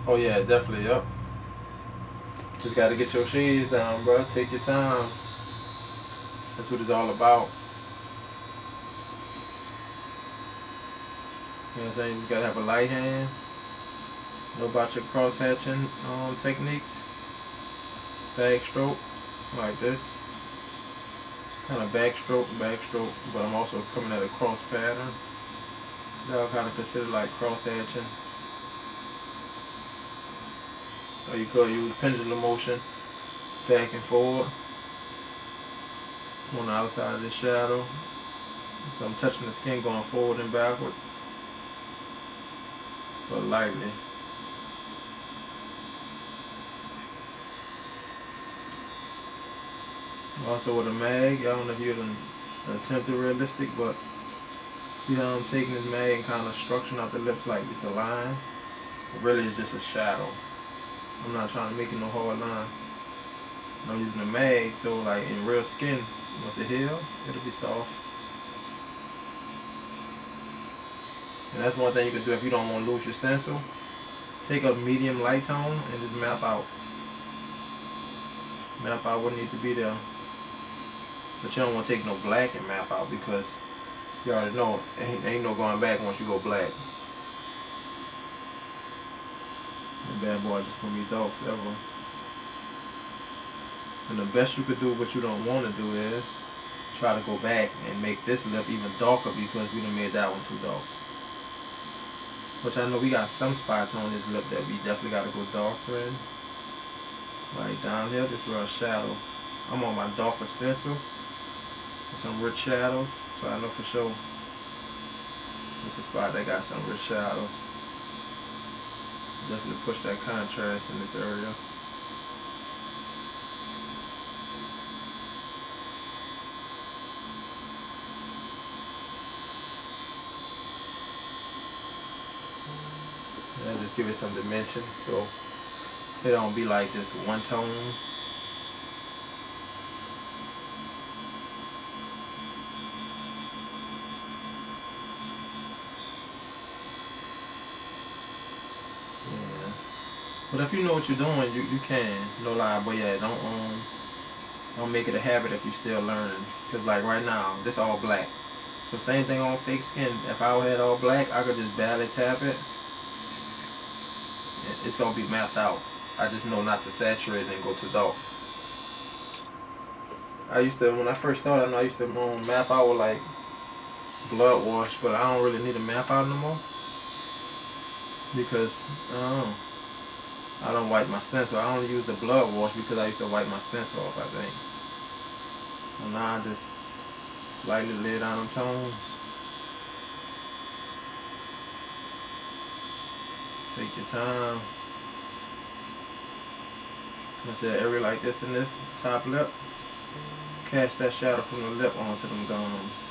Oh yeah, definitely, yep. Just gotta get your shades down, bro. Take your time. That's what it's all about. You know what I'm saying? You just gotta have a light hand. Know about your cross hatching techniques. Backstroke, like this. Kind of backstroke, but I'm also coming at a cross pattern. That'll kind of consider like cross hatching. Or you could use pendulum motion, back and forward on the outside of the shadow. So I'm touching the skin going forward and backwards, but lightly. Also with a mag, I don't know if you're an attempted realistic, but see how I'm taking this mag and kind of structuring out the lips like it's a line. But really it's just a shadow. I'm not trying to make it no hard line. I'm using a mag, so like in real skin, once it heal, it'll be soft. And that's one thing you can do if you don't want to lose your stencil. Take a medium light tone and just map out. Map out what needs to be there. But you don't want to take no black and map out because you already know ain't no going back once you go black. The bad boy just gonna be dark forever. And the best you could do, what you don't want to do, is try to go back and make this lip even darker because we done made that one too dark. Which I know we got some spots on this lip that we definitely got to go darker in. Like down here, this real shadow. I'm on my darker stencil with some rich shadows, so I know for sure this is a spot that got some rich shadows. Definitely push that contrast in this area. And just give it some dimension so it don't be like just one tone. Yeah. But if you know what you're doing, you can. No lie, but yeah, don't make it a habit if you're still learning. Cause like right now, this all black. So same thing on fake skin. If I had all black, I could just barely tap it. It's gonna be mapped out. I just know not to saturate it and go too dark. I used to, when I first started, I used to map out with like blood wash, but I don't really need to map out no more because I don't wipe my stencil. I only use the blood wash because I used to wipe my stencil off, I think. And now I just slightly lay down them tones. Take your time. I said area like this in this top lip. Cast that shadow from the lip onto them gums.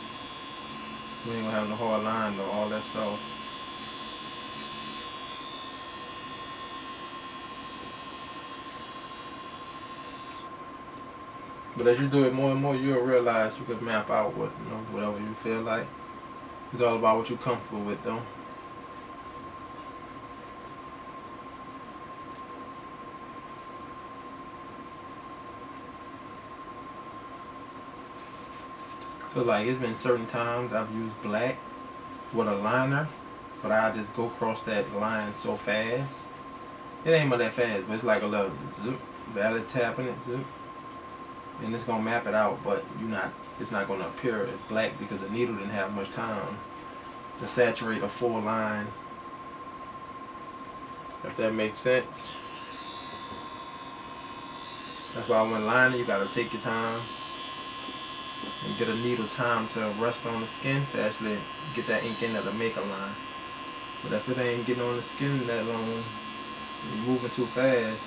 We ain't gonna have no hard line though, all that soft. But as you do it more and more, you'll realize you can map out what, you know, whatever you feel like. It's all about what you're comfortable with, though. So like it's been certain times I've used black with a liner, but I just go across that line so fast. It ain't that fast, but it's like a little zoop, barely tapping it, zoop, and it's gonna map it out. But it's not gonna appear as black because the needle didn't have much time to saturate a full line. If that makes sense. That's why when lining, you gotta take your time and get a needle time to rest on the skin to actually get that ink in there to make a line. But if it ain't getting on the skin that long, you're moving too fast,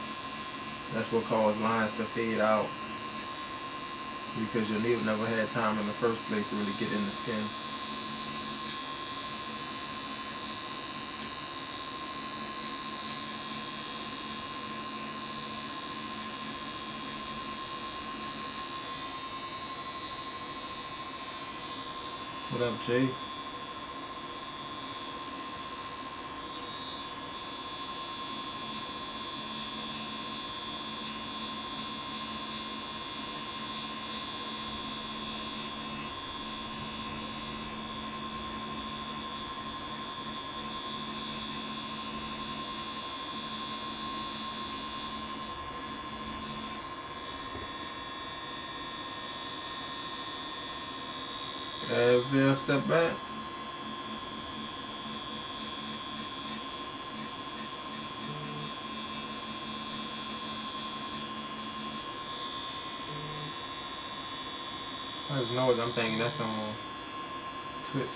that's what causes lines to fade out. Because your needle never had time in the first place to really get in the skin. What up, Jay? Advil, step back. I just know it. I'm thinking that's on Twitch.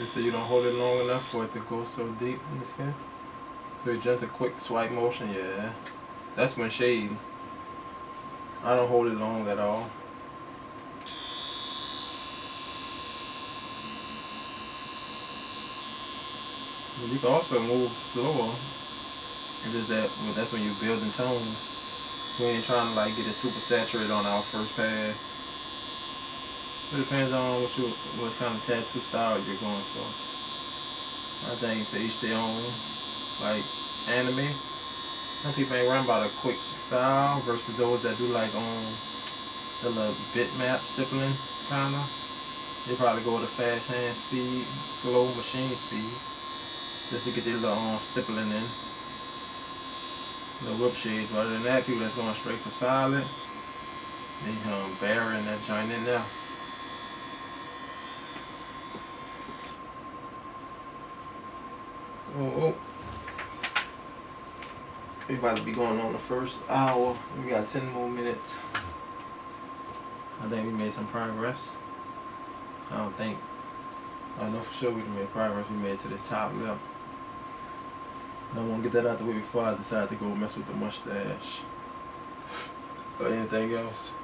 So you don't hold it long enough for it to go so deep in the skin. So just a quick swipe motion, yeah. That's when shading. I don't hold it long at all. You can also move slower. That's when you're building tones. We ain't trying to like get it super saturated on our first pass. It depends on what kind of tattoo style you're going for. I think to each their own. Like anime, some people ain't worrying about a quick style versus those that do like on the little bitmap stippling kinda. They probably go with a fast hand speed, slow machine speed, just to get their little stippling in. The whip shade. But other than that, people that's going straight for solid, they burying that joint in there. Oh. We about to be going on the first hour. We got 10 more minutes. I think we made some progress. I know for sure we made progress. We made it to this top lip. I want to get that out the way before I decide to go mess with the mustache or anything else.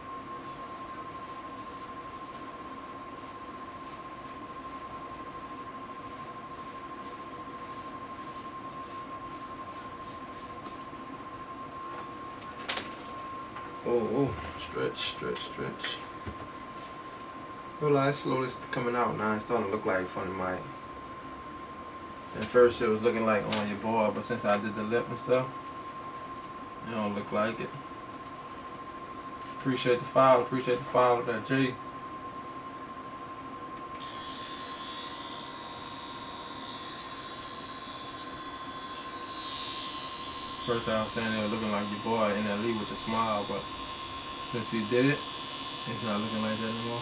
Oh, stretch. Well, it's slowly coming out now. It's starting to look like funny Mike. At first it was looking like on your board, but since I did the lip and stuff, it don't look like it. Appreciate the follow of that G. First I was saying it was looking like your boy NLE with the smile, but since we did it, it's not looking like that anymore.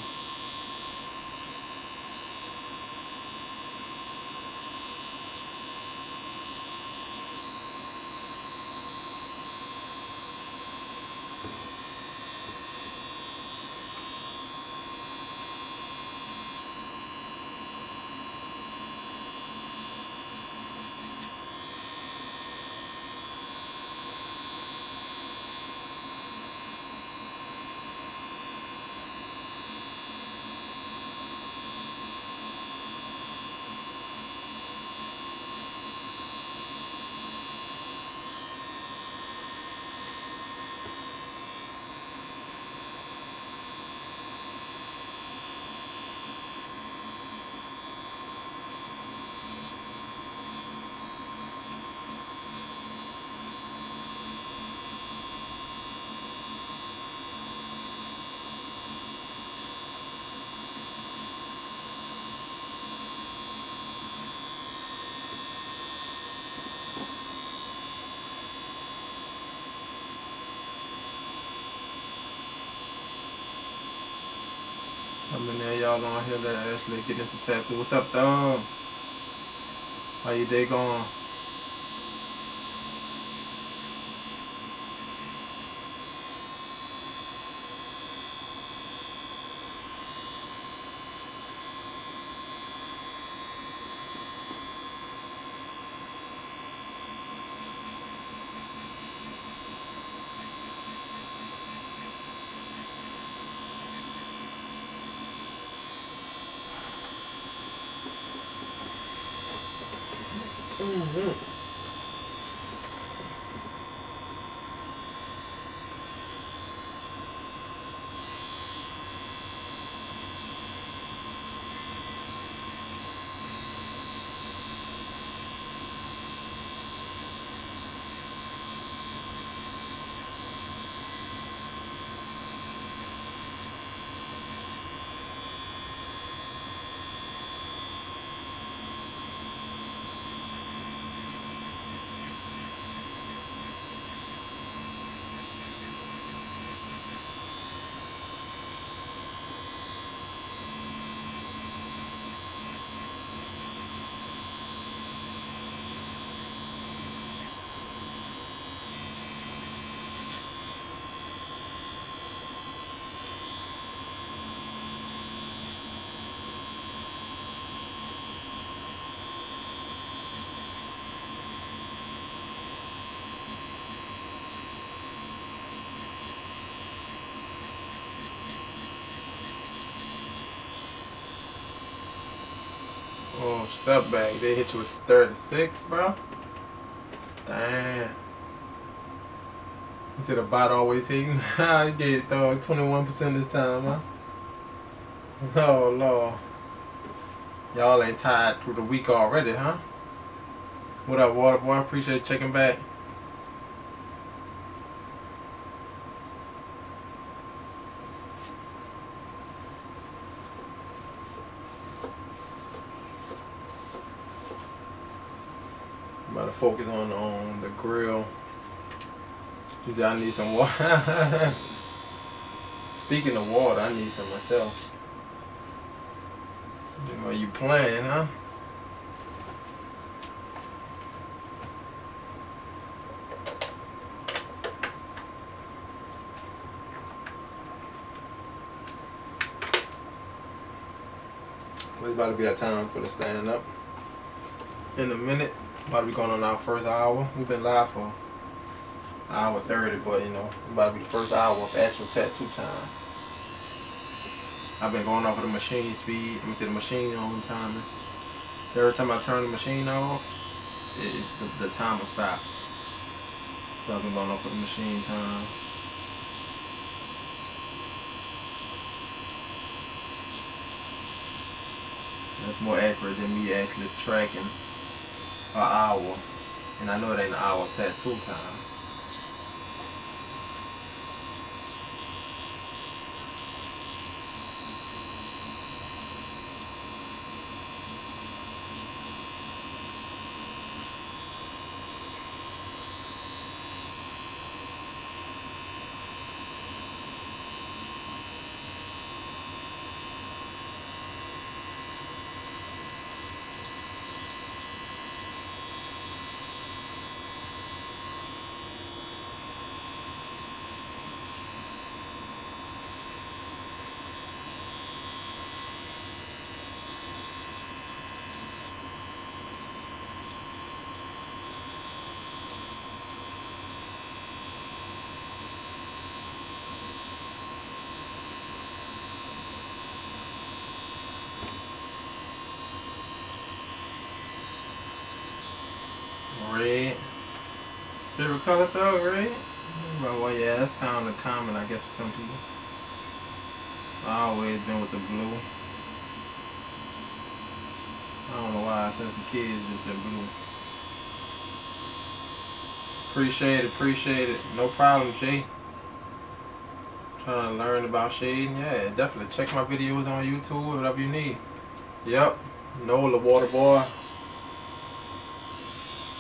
I'm in there, y'all gonna hear that Ashley get into tattoo. What's up, dog? How your day going? Oh, step back. They hit you with 36, bro. Damn. You said the bot always hitting. I get it, dog. 21% this time, huh? Oh, Lord. Y'all ain't tired through the week already, huh? What up, Water Boy? Appreciate checking back. I'm about to focus on the grill. He said I need some water. Speaking of water, I need some myself. Are you playing, huh? It's about to be that time for the stand up. In a minute, about to be going on our first hour. We've been live for hour 30, but you know, about to be the first hour of actual tattoo time. I've been going off of the machine speed. Let me see the machine on timing. So every time I turn the machine off, the timer stops. So I've been going off of the machine time. That's more accurate than me actually tracking an hour. And I know it ain't an hour of tattoo time. Red. Favorite color though, red? Well, yeah, that's kind of common, I guess, for some people. I always been with the blue. I don't know why, since a kid, it's just been blue. Appreciate it. No problem, Jay. Trying to learn about shading, yeah, definitely check my videos on YouTube, whatever you need. Yep, Nola Water Boy.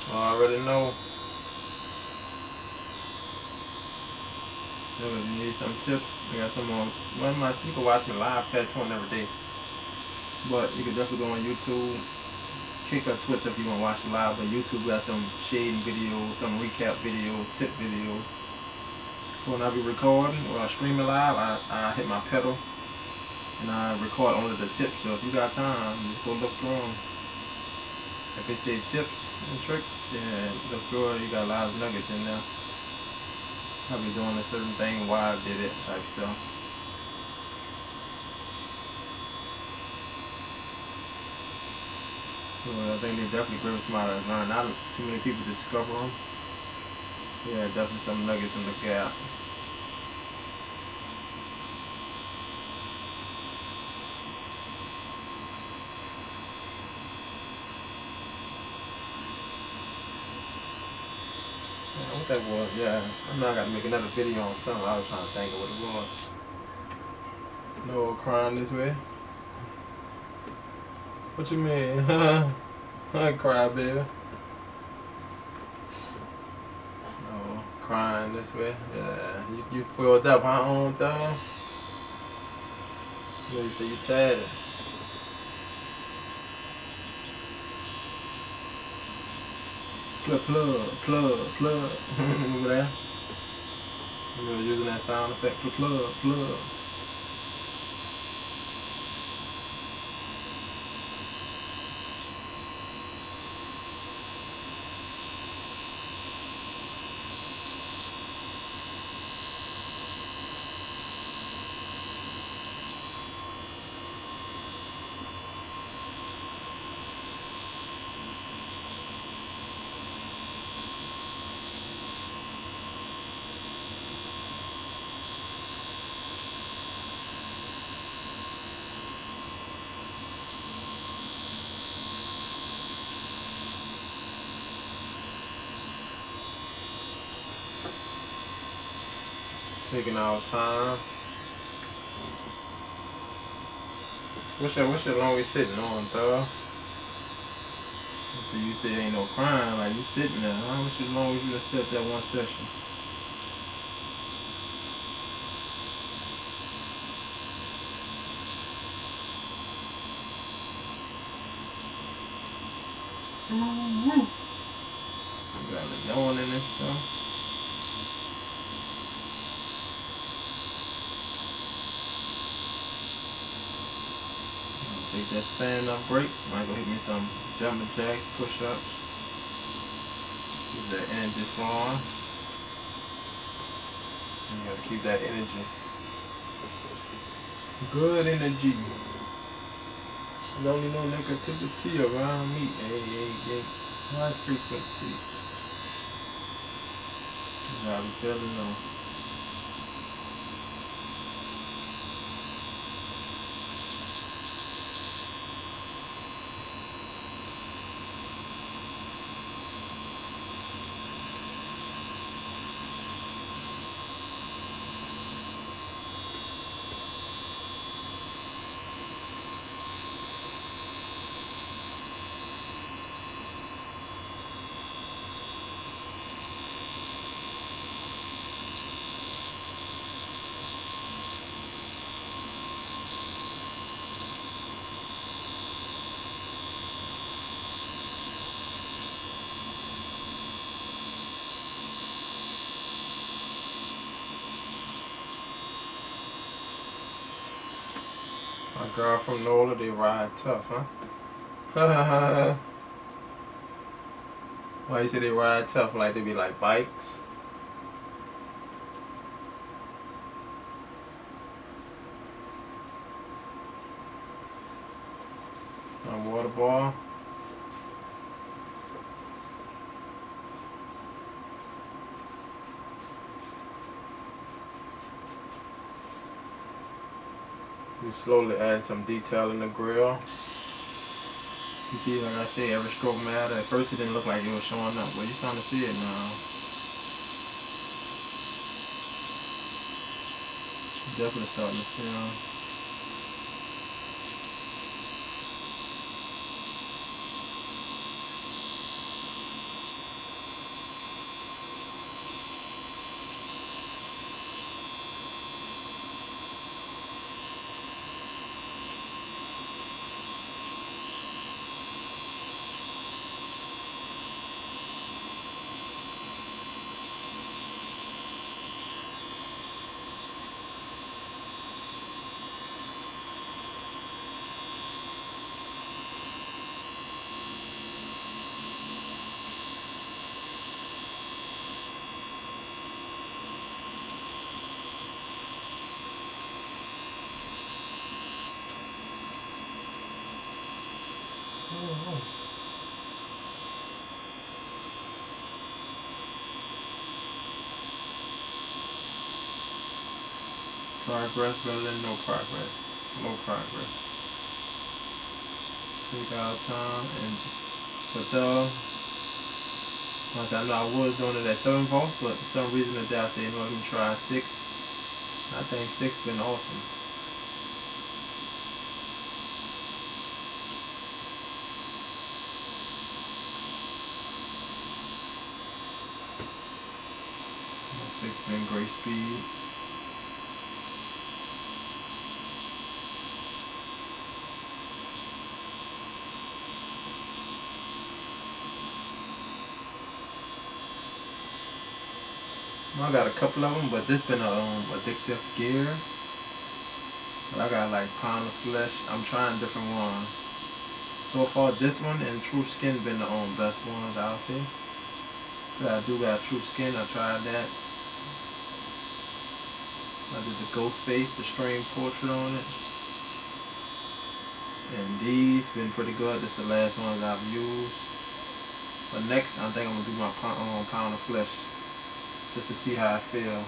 I already know. So if you need some tips, I got some on one of my you can watch me live tattooing every day. But you can definitely go on YouTube, kick or Twitch if you want to watch it live. But YouTube got some shading videos, some recap videos, tip videos. So when I be recording or streaming live, I hit my pedal and I record only the tips. So if you got time, just go look through them. If they say tips and tricks, yeah, look through it. You got a lot of nuggets in there. I'll be doing a certain thing, why I did it, type stuff. So I think they definitely great smart as learn. Not too many people discover them. Yeah, definitely some nuggets in the gap. Yeah, what that was, yeah. I know I gotta make another video on something. I was trying to think of what it was. No crying this way. What you mean? I cry, baby. No, crying this way. Yeah, you filled up, huh, own thing? Yeah, you say you tired. Plug. Remember that? You were using that sound effect. Plug. Taking our time. What's your longest sitting on, thug? So you say ain't no crying, like you sitting there. How much as long as you just sit that one session? You got a yawn in this stuff. Take that stand up break. Might go hit me some jumping jacks, push ups. Keep that energy flowing. You gotta keep that energy. Good energy. Don't need no negativity around me. Hey. High frequency. You gotta be feeling though. My girl from NOLA, they ride tough, huh? Why you say they ride tough? Like they be like bikes? A water ball? We slowly add some detail in the grill. You see, like I say, every stroke matter. At first it didn't look like it was showing up, but you're starting to see it now. Definitely starting to see it. Progress better than no progress. Slow progress. Take our time and for the once I know I was doing it at 7 volts, but for some reason today I said, you know, let me try 6. I think 6 been awesome. You know, 6 been great speed. I got a couple of them, but this been a addictive gear. But I got like Pound of Flesh. I'm trying different ones. So far, this one and True Skin been the best ones I'll say. I do got True Skin. I tried that. I did the ghost face, the strain portrait on it. And these been pretty good. This the last ones I've used. But next, I think I'm gonna do my Pound of Flesh, just to see how I feel.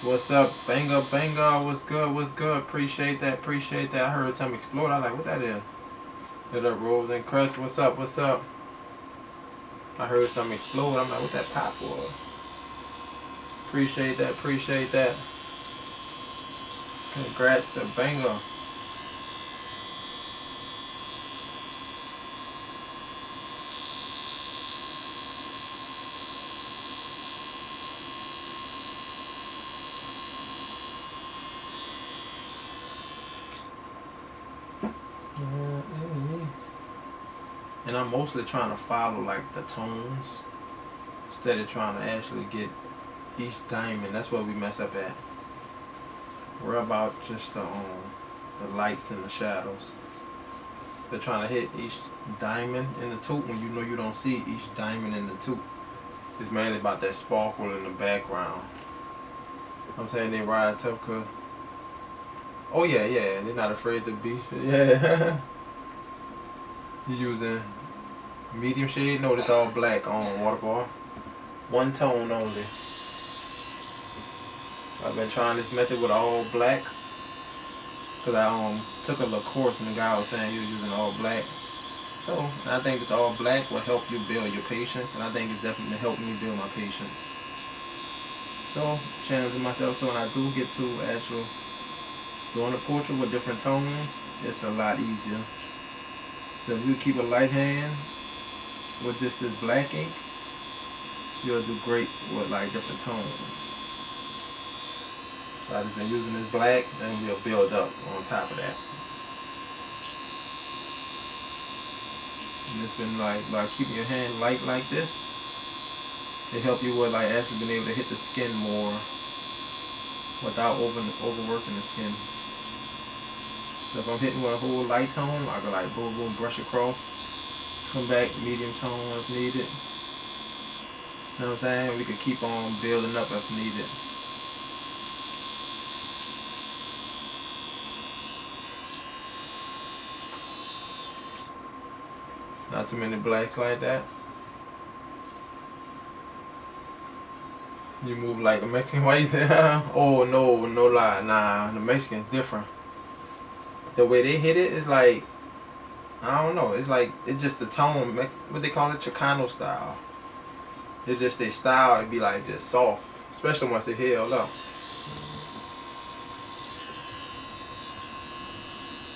What's up, Banger? What's good? What's good? Appreciate that. Appreciate that. I heard something explode. I was like, what that is? Hit up, Rose and Crest. What's up? What's up? I heard something explode. I'm like, what that pop was? Appreciate that. Appreciate that. Congrats to Banger. And I'm mostly trying to follow like the tones instead of trying to actually get each diamond. That's where we mess up at. We're about just the lights and the shadows. They're trying to hit each diamond in the tooth when you know you don't see each diamond in the tooth. It's mainly about that sparkle in the background. I'm saying they ride tough cause oh yeah, they're not afraid to be. Yeah. You using medium shade? No, it's all black on water bar. One tone only. I've been trying this method with all black. Cause I took a little course and the guy was saying he was using all black. So I think this all black will help you build your patience, and I think it's definitely helped me build my patience. So challenging myself, so when I do get to actual doing a portrait with different tones, it's a lot easier. So if you keep a light hand with just this black ink, you'll do great with like different tones. So I just been using this black, and we'll build up on top of that. And it's been like by keeping your hand light like this, it help you with like actually being able to hit the skin more without overworking the skin. So if I'm hitting with a whole light tone, I can like boom boom brush across, come back medium tone if needed. You know what I'm saying? We could keep on building up if needed. Not too many blacks like that. You move like a Mexican. Why you say? Oh no, no lie, nah. The Mexican's different. The way they hit it is like, I don't know. It's like it's just the tone. What they call it, Chicano style. It's just their style. It'd be like just soft, especially once they heal up.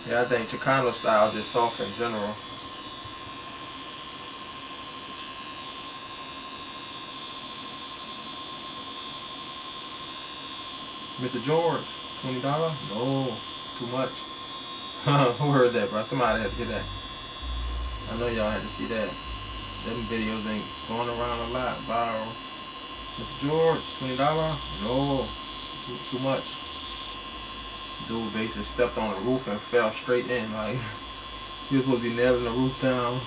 Yeah, I think Chicano style just soft in general. Mr. George, $20? No, too much. Who heard that, bro? Somebody had to hear that. I know y'all had to see that. Them videos been going around a lot, viral. Mr. George, $20? No, too much. Dude basically stepped on the roof and fell straight in. Like, he was supposed to be nailing the roof down.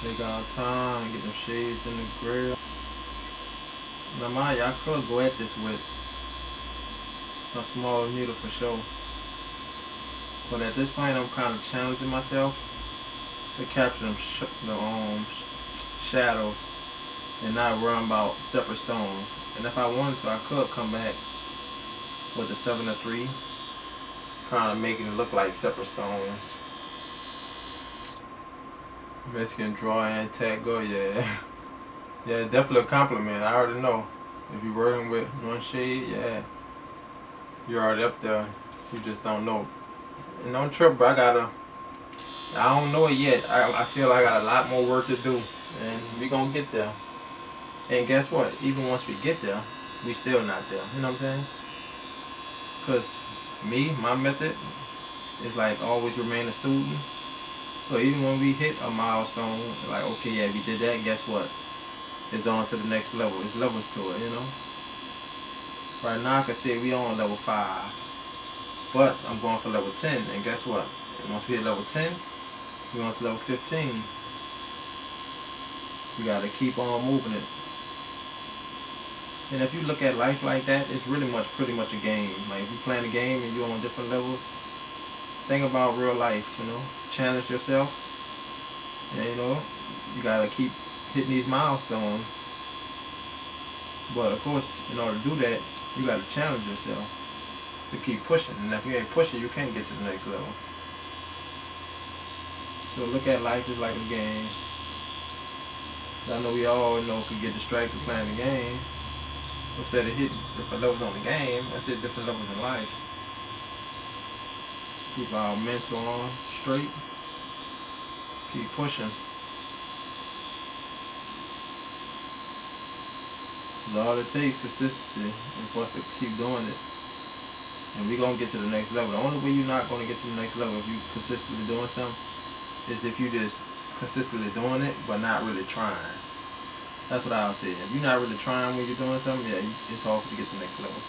Take our time and get them shades in the grill. Now mind you, I could go at this with a smaller needle for sure. But at this point, I'm kind of challenging myself to capture them shadows and not worry about separate stones. And if I wanted to, I could come back with the 7-3, kind of making it look like separate stones. Mexican drawing tag go, yeah. Yeah, definitely a compliment. I already know. If you're working with one shade, yeah, you're already up there. You just don't know. And don't trip, bro. I don't know it yet. I feel I got a lot more work to do. And we gonna get there. And guess what? Even once we get there, we still not there. You know what I'm saying? Because my method is like always remain a student. So even when we hit a milestone, like, okay, yeah, we did that, guess what? It's on to the next level. It's levels to it, you know? Right now I can say we on level 5. But I'm going for level 10, and guess what? Once we hit level 10, we on to level 15. We gotta keep on moving it. And if you look at life like that, it's really pretty much a game. Like if you playing a game and you're on different levels, think about real life, you know? Challenge yourself. And you know, you gotta keep hitting these milestones. But of course, in order to do that, you gotta challenge yourself to keep pushing. And if you ain't pushing, you can't get to the next level. So look at life as like a game. I know we all could get distracted playing the game. Instead of hitting different levels on the game, let's hit different levels in life. Keep our mental on straight. Keep pushing. That's all it takes, consistency, and for us to keep doing it. And we're going to get to the next level. The only way you're not going to get to the next level if you consistently doing something is if you just consistently doing it but not really trying. That's what I'll say. If you're not really trying when you're doing something, yeah, it's hard for you to get to the next level.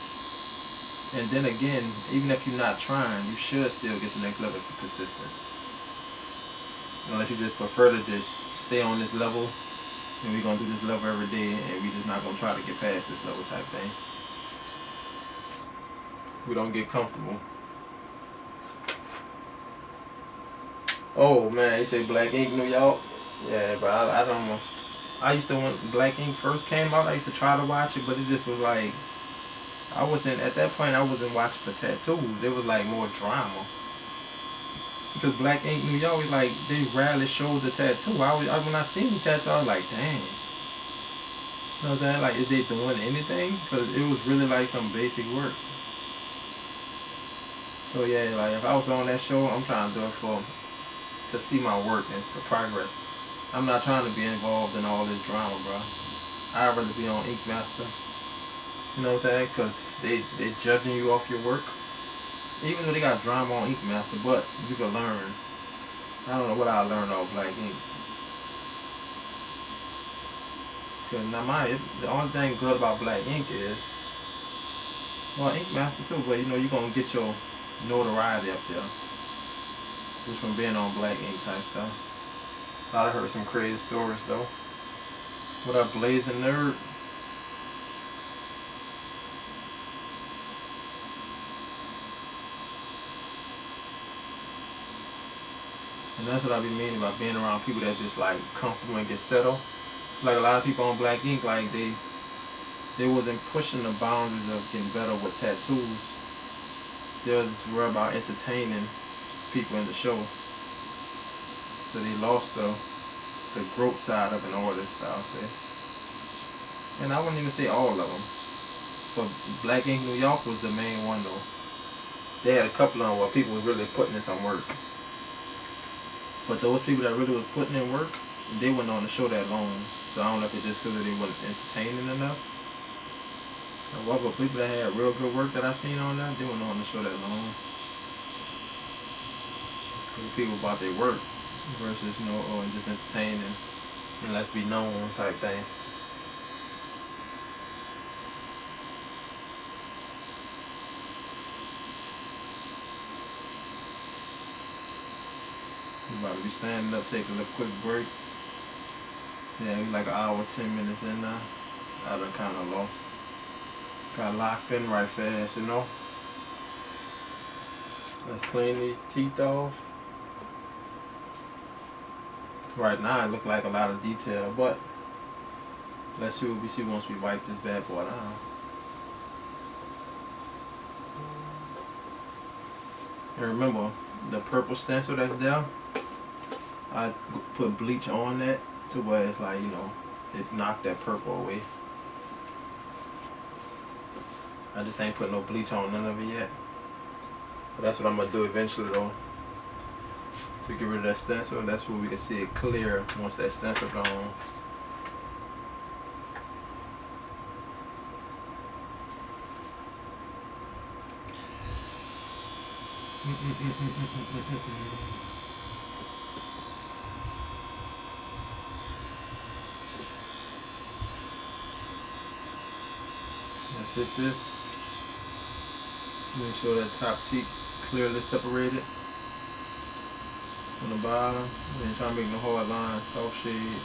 And then again, even if you're not trying, you should still get to the next level if you're consistent. Unless you just prefer to just stay on this level and we're going to do this level every day and we're just not going to try to get past this level type thing. We don't get comfortable. Oh man, you say Black Ink New York? Yeah, but I don't know. I used to, when Black Ink first came out, I used to try to watch it, but it just was like, at that point I wasn't watching for tattoos. It was like more drama. Because Black Ink New York, like, they rarely showed the tattoo. When I seen the tattoo, I was like, dang. You know what I'm saying? Like, is they doing anything? Because it was really like some basic work. So yeah, like if I was on that show, I'm trying to do it to see my work and the progress. I'm not trying to be involved in all this drama, bro. I'd rather be on Ink Master. You know what I'm saying? Because they judging you off your work. Even though they got drama on Ink Master, but you can learn. I don't know what I learned off Black Ink. Cause now the only thing good about Black Ink is, well, Ink Master too, but you're gonna get your notoriety up there just from being on Black Ink type stuff. I heard some crazy stories though. What up, Blazing Nerd? And that's what I be meaning by being around people that's just like comfortable and get settled. Like a lot of people on Black Ink, like they wasn't pushing the boundaries of getting better with tattoos. They was just worried about entertaining people in the show. So they lost the growth side of an artist, I'll say. And I wouldn't even say all of them. But Black Ink New York was the main one though. They had a couple of them where people was really putting in some work. But those people that really was putting in work, they weren't on the show that long. So I don't know if it's just because they weren't entertaining enough. What about people that had real good work that I seen on that, they weren't on the show that long. Because people about their work versus, just entertaining and let's be known type thing. I'm about to be standing up, taking a quick break. Yeah, we like an hour, 10 minutes in now. I done kind of lost. Got locked in right fast, you know. Let's clean these teeth off. Right now it look like a lot of detail, but let's see what we see once we wipe this bad boy down. And remember, the purple stencil that's there, I put bleach on that to where it's like, you know, it knocked that purple away. I just ain't put no bleach on none of it yet. But that's what I'm gonna do eventually though. To get rid of that stencil, that's where we can see it clear once that stencil gone. Let's hit this. Make sure that top teeth clearly separated from the bottom. And then try to make the hard line soft shade.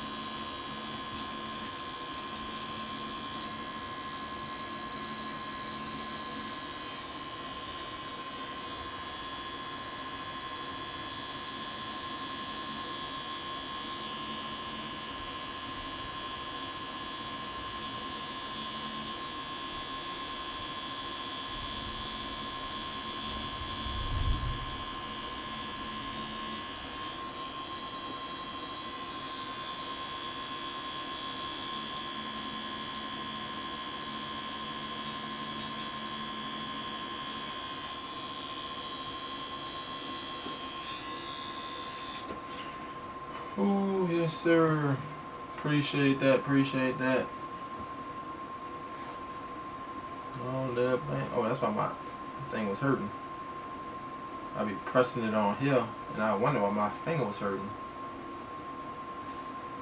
Ooh, yes sir. Appreciate that, appreciate that. Oh, that bang. Oh, that's why my thing was hurting. I be pressing it on here, and I wonder why my finger was hurting.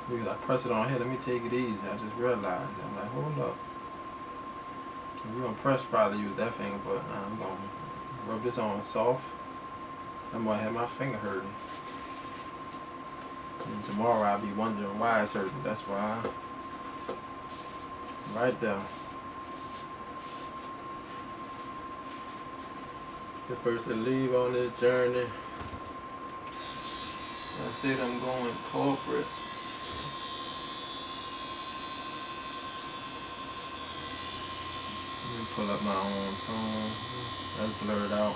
Because I press it on here, let me take it easy. I just realized. I'm like, hold up. If you're gonna press, probably use that finger, but I'm gonna rub this on soft. I might have my finger hurting. And tomorrow I'll be wondering why it's hurting. That's why. Right there. The first to leave on this journey. I said I'm going corporate. Let me pull up my own tone. That's blurred out.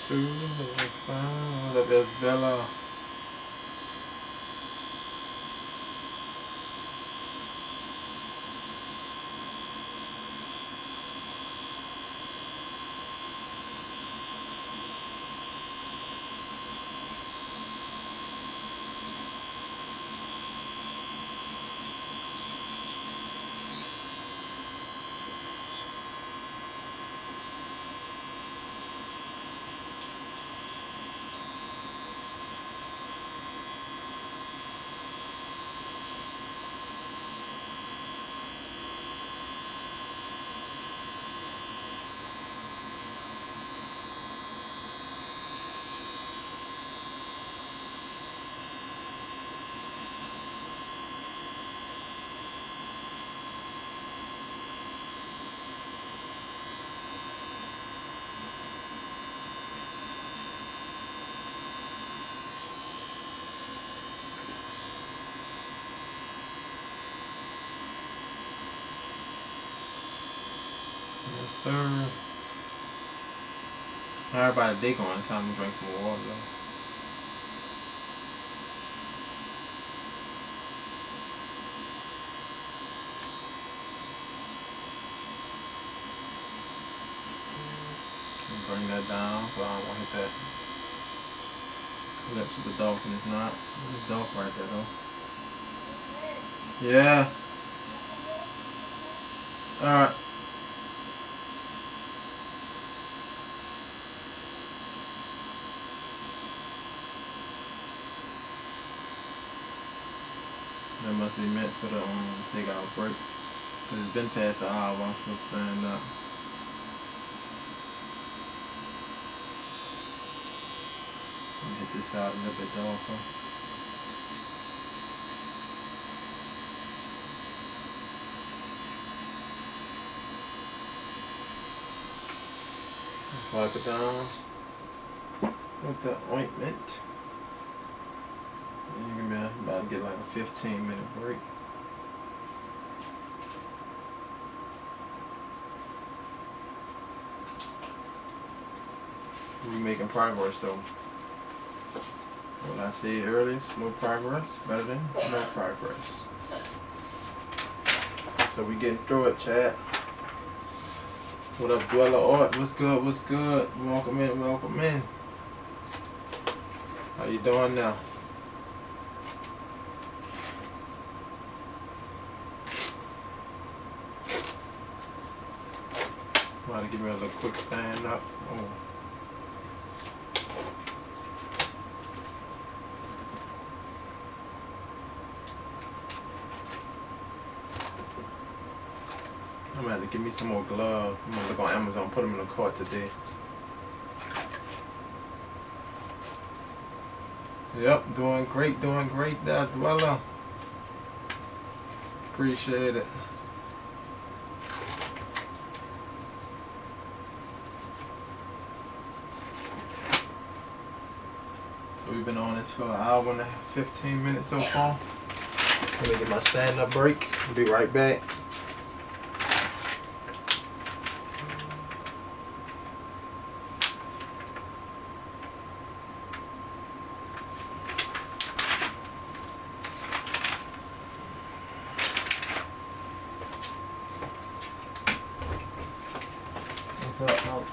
Two, five, what's up, Isabella? Yes, sir. Everybody, they going. Time to drink some water, though. Bring that down, but I don't want to hit that lips of the dolphin. It's not. It's dark right there, though. Yeah. Alright. That must be meant for the take out break. Cause it's been past an hour. I'm supposed to stand up. Let me hit this out a little bit darker. Wipe it down with the ointment. And you're gonna be about to get like a 15-minute break. We're making progress though. What I said earlier, slow progress better than no progress. So we getting through it, chat. What up, Dweller Art? What's good? What's good? Welcome in, welcome in. How you doing now? Want to give me a little quick stand up? Oh. I'm gonna have to give me some more gloves. I'm gonna look on Amazon, put them in the cart today. Yep, doing great there, Dweller. Appreciate it. So we've been on this for an hour and 15 minutes so far. Let me get my stand-up break. I'll be right back. What's up, Al?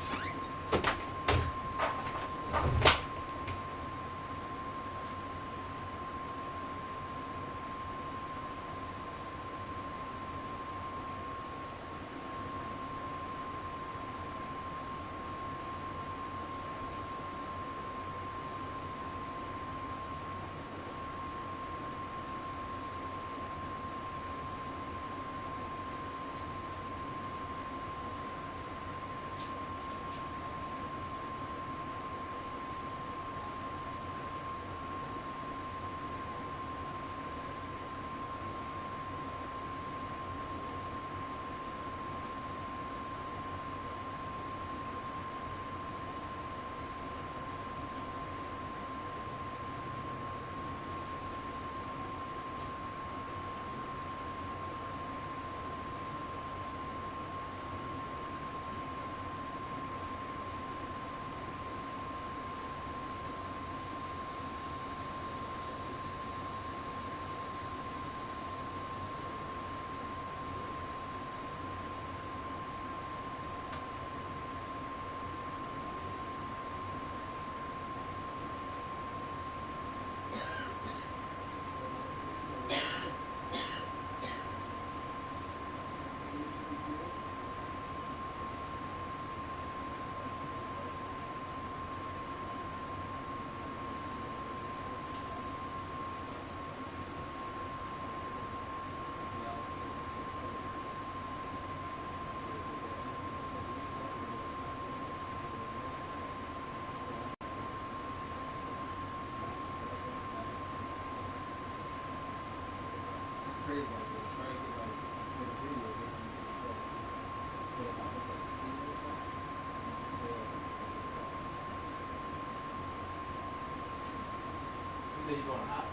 You going hot?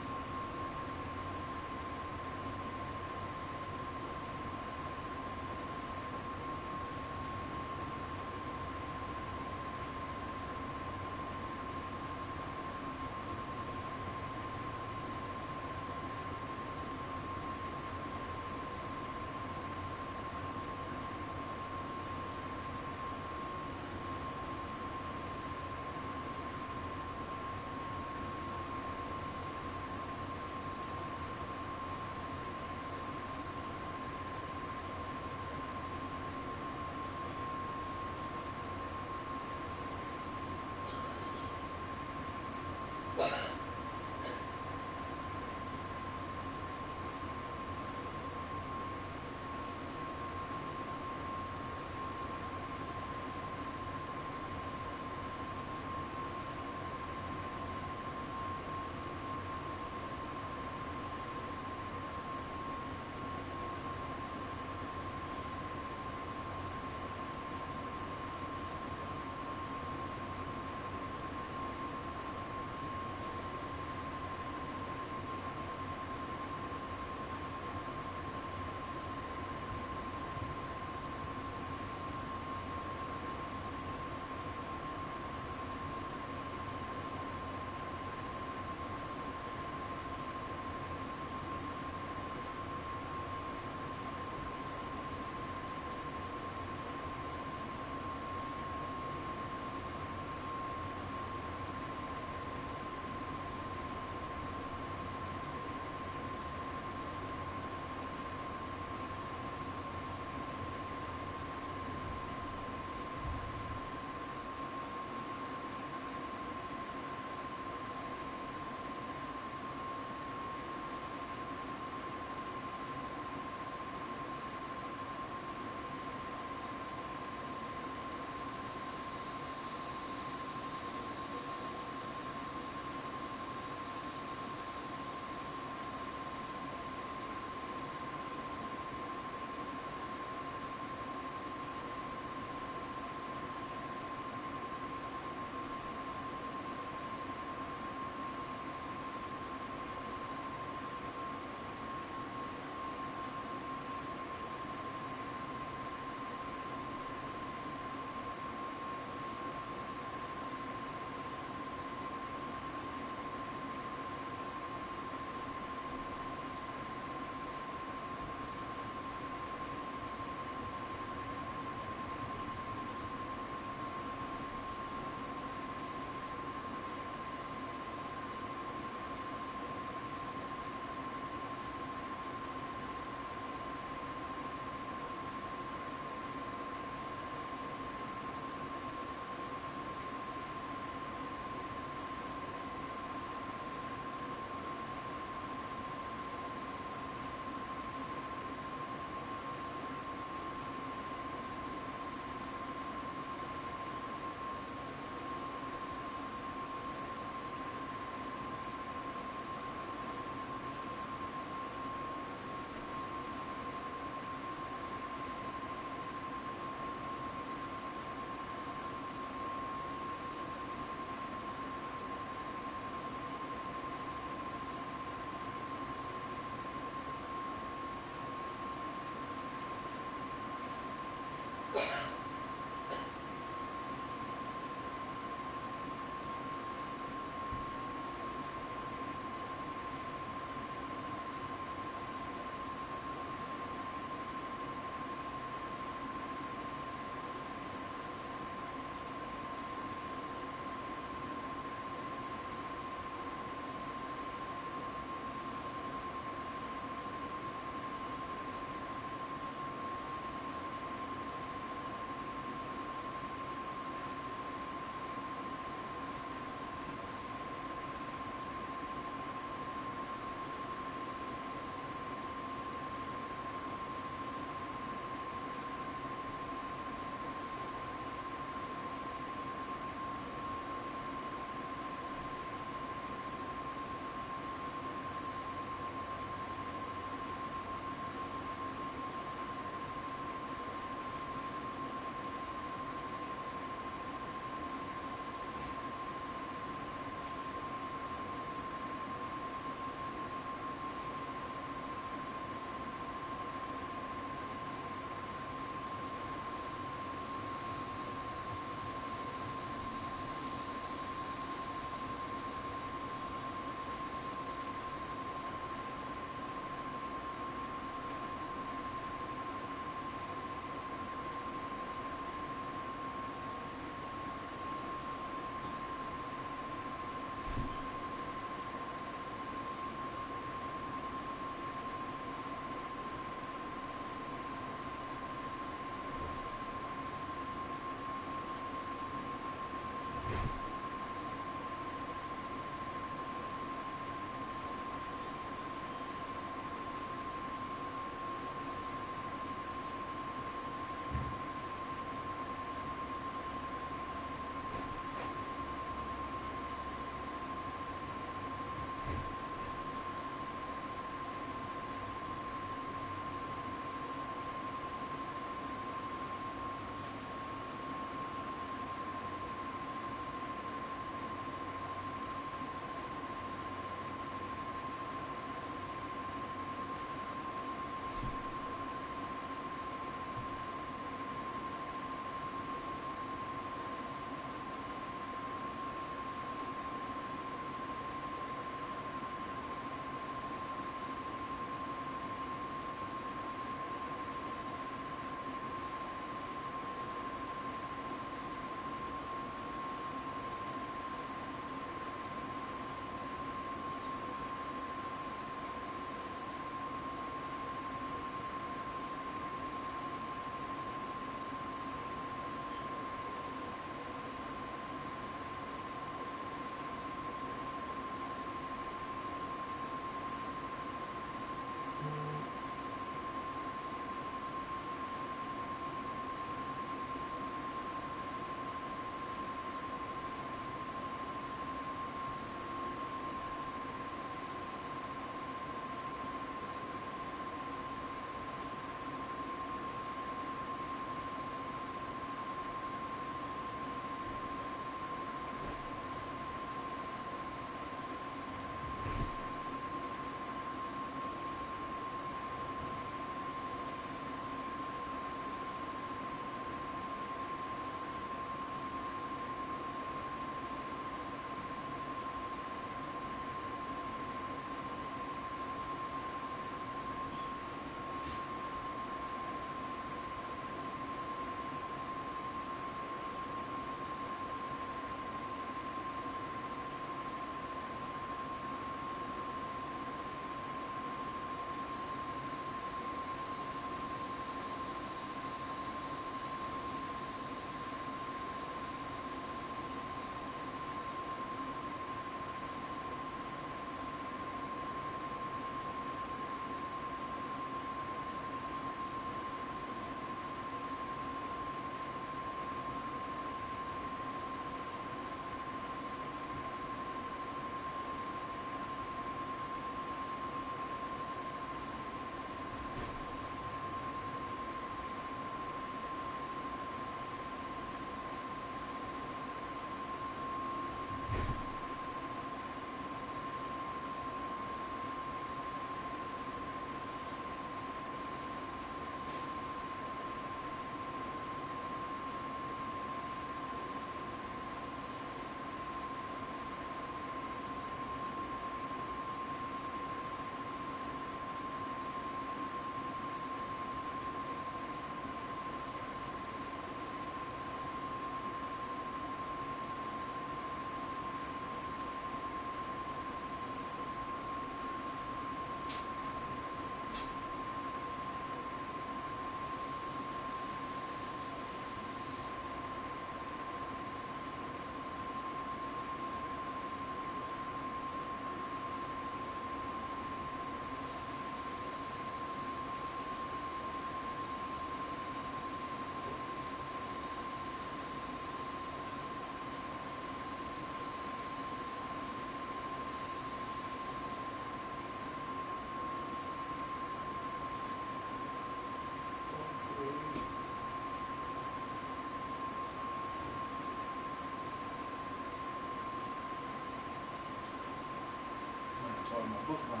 book on.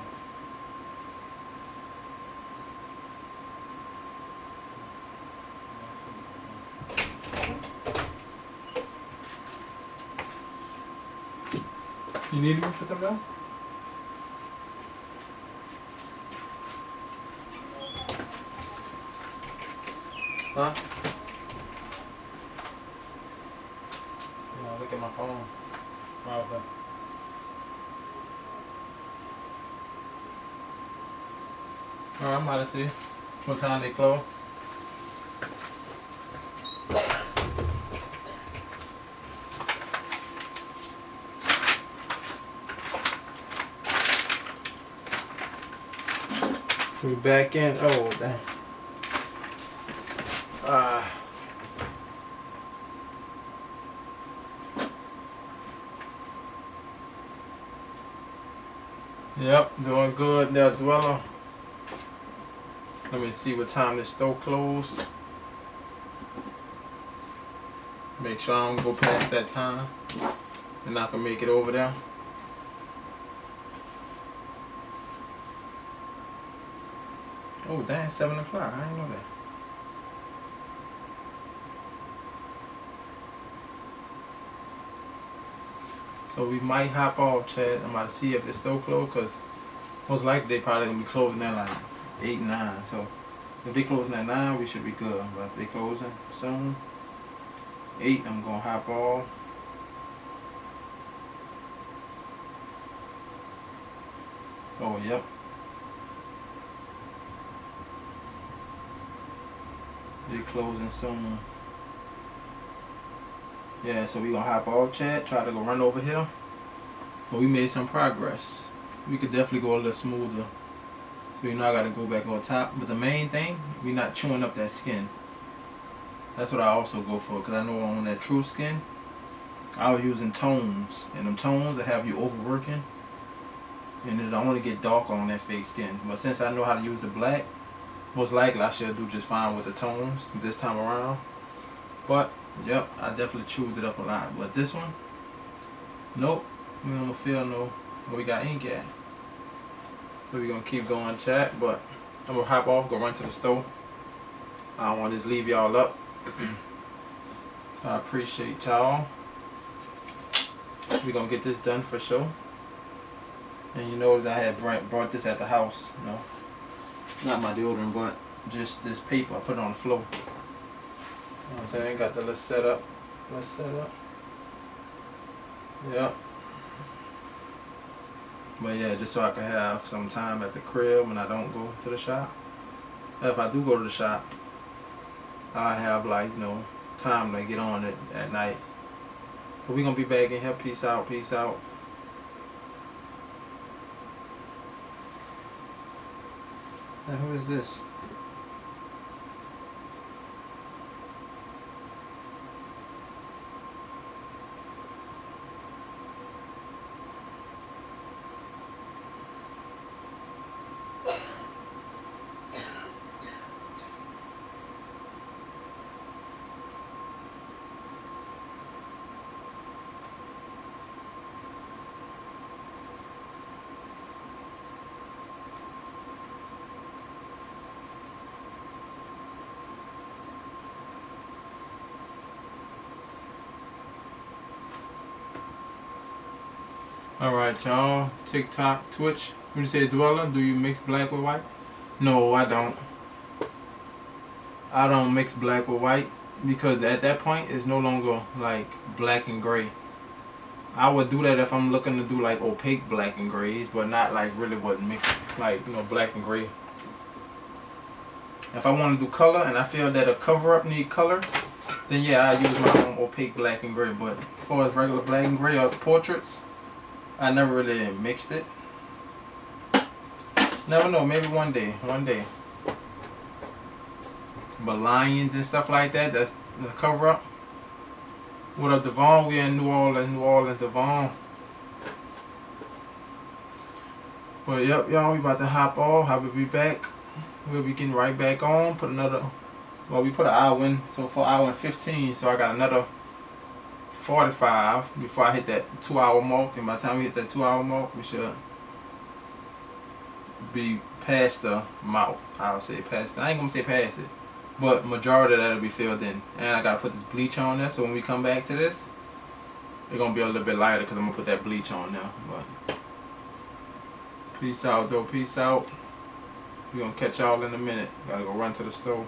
You need me for something else? Huh? Yeah, look at my phone. How's that? Alright, I'm about to see what time they close. We back in. Oh, dang. Yep, doing good there, Dweller. Let me see what time the store closed. Make sure I don't go past that time. And I can make it over there. Oh, dang, 7 o'clock. I didn't know that. So we might hop off, Chad. I'm about to see if the store closed, because most likely they probably going to be closing at like 8, 9. So if they closing at 9, we should be good. But if they closing soon, 8, I'm going to hop off. Oh, yep. They're closing soon. Yeah, so we gonna hop off, Chad. Try to go run over here. But we made some progress. We could definitely go a little smoother. So you know I gotta go back on top. But the main thing, we not chewing up that skin. That's what I also go for. Because I know on that true skin, I was using tones. And them tones that have you overworking. And it only get darker on that fake skin. But since I know how to use the black, most likely I should do just fine with the tones this time around. But yep, I definitely chewed it up a lot. But this one, nope, we don't feel no where we got ink at. So we're gonna keep going, chat. But I'm gonna hop off, go run to the store. I don't want to just leave y'all up. So I appreciate y'all. We're gonna get this done for sure. And you notice I had brought this at the house, you know. Not my deodorant, but just this paper. I put it on the floor. You know what I'm saying? Got the little setup. Let's set up. Yep. But yeah, just so I can have some time at the crib when I don't go to the shop. If I do go to the shop, I have like, you know, time to get on it at night. But we gonna be back in here. Peace out. Peace out. And who is this? Alright, y'all. TikTok, Twitch. When you say Dweller, do you mix black with white? No, I don't. I don't mix black with white because at that point it's no longer like black and gray. I would do that if I'm looking to do like opaque black and grays, but not like really what mixed like, you know, black and gray. If I want to do color and I feel that a cover up need color, then yeah, I use my own opaque black and gray. But as far as regular black and gray or portraits, I never really mixed it. Never know, maybe one day. But lions and stuff like that, that's the cover up. What up, Devon? We're in New Orleans, Devon. But yep, y'all, we about to hop off. I will be back. We'll be getting right back on. Put another, well, we put an hour in, so for hour and 15, so I got another 45 before I hit that 2 hour mark. And by the time we hit that 2 hour mark, we should be past the mouth. I'll say past. I ain't gonna say past it, but majority of that will be filled in. And I gotta put this bleach on there, so when we come back to this, it's gonna be a little bit lighter because I'm gonna put that bleach on there. But peace out, though. Peace out. We gonna catch y'all in a minute. Gotta go run to the store.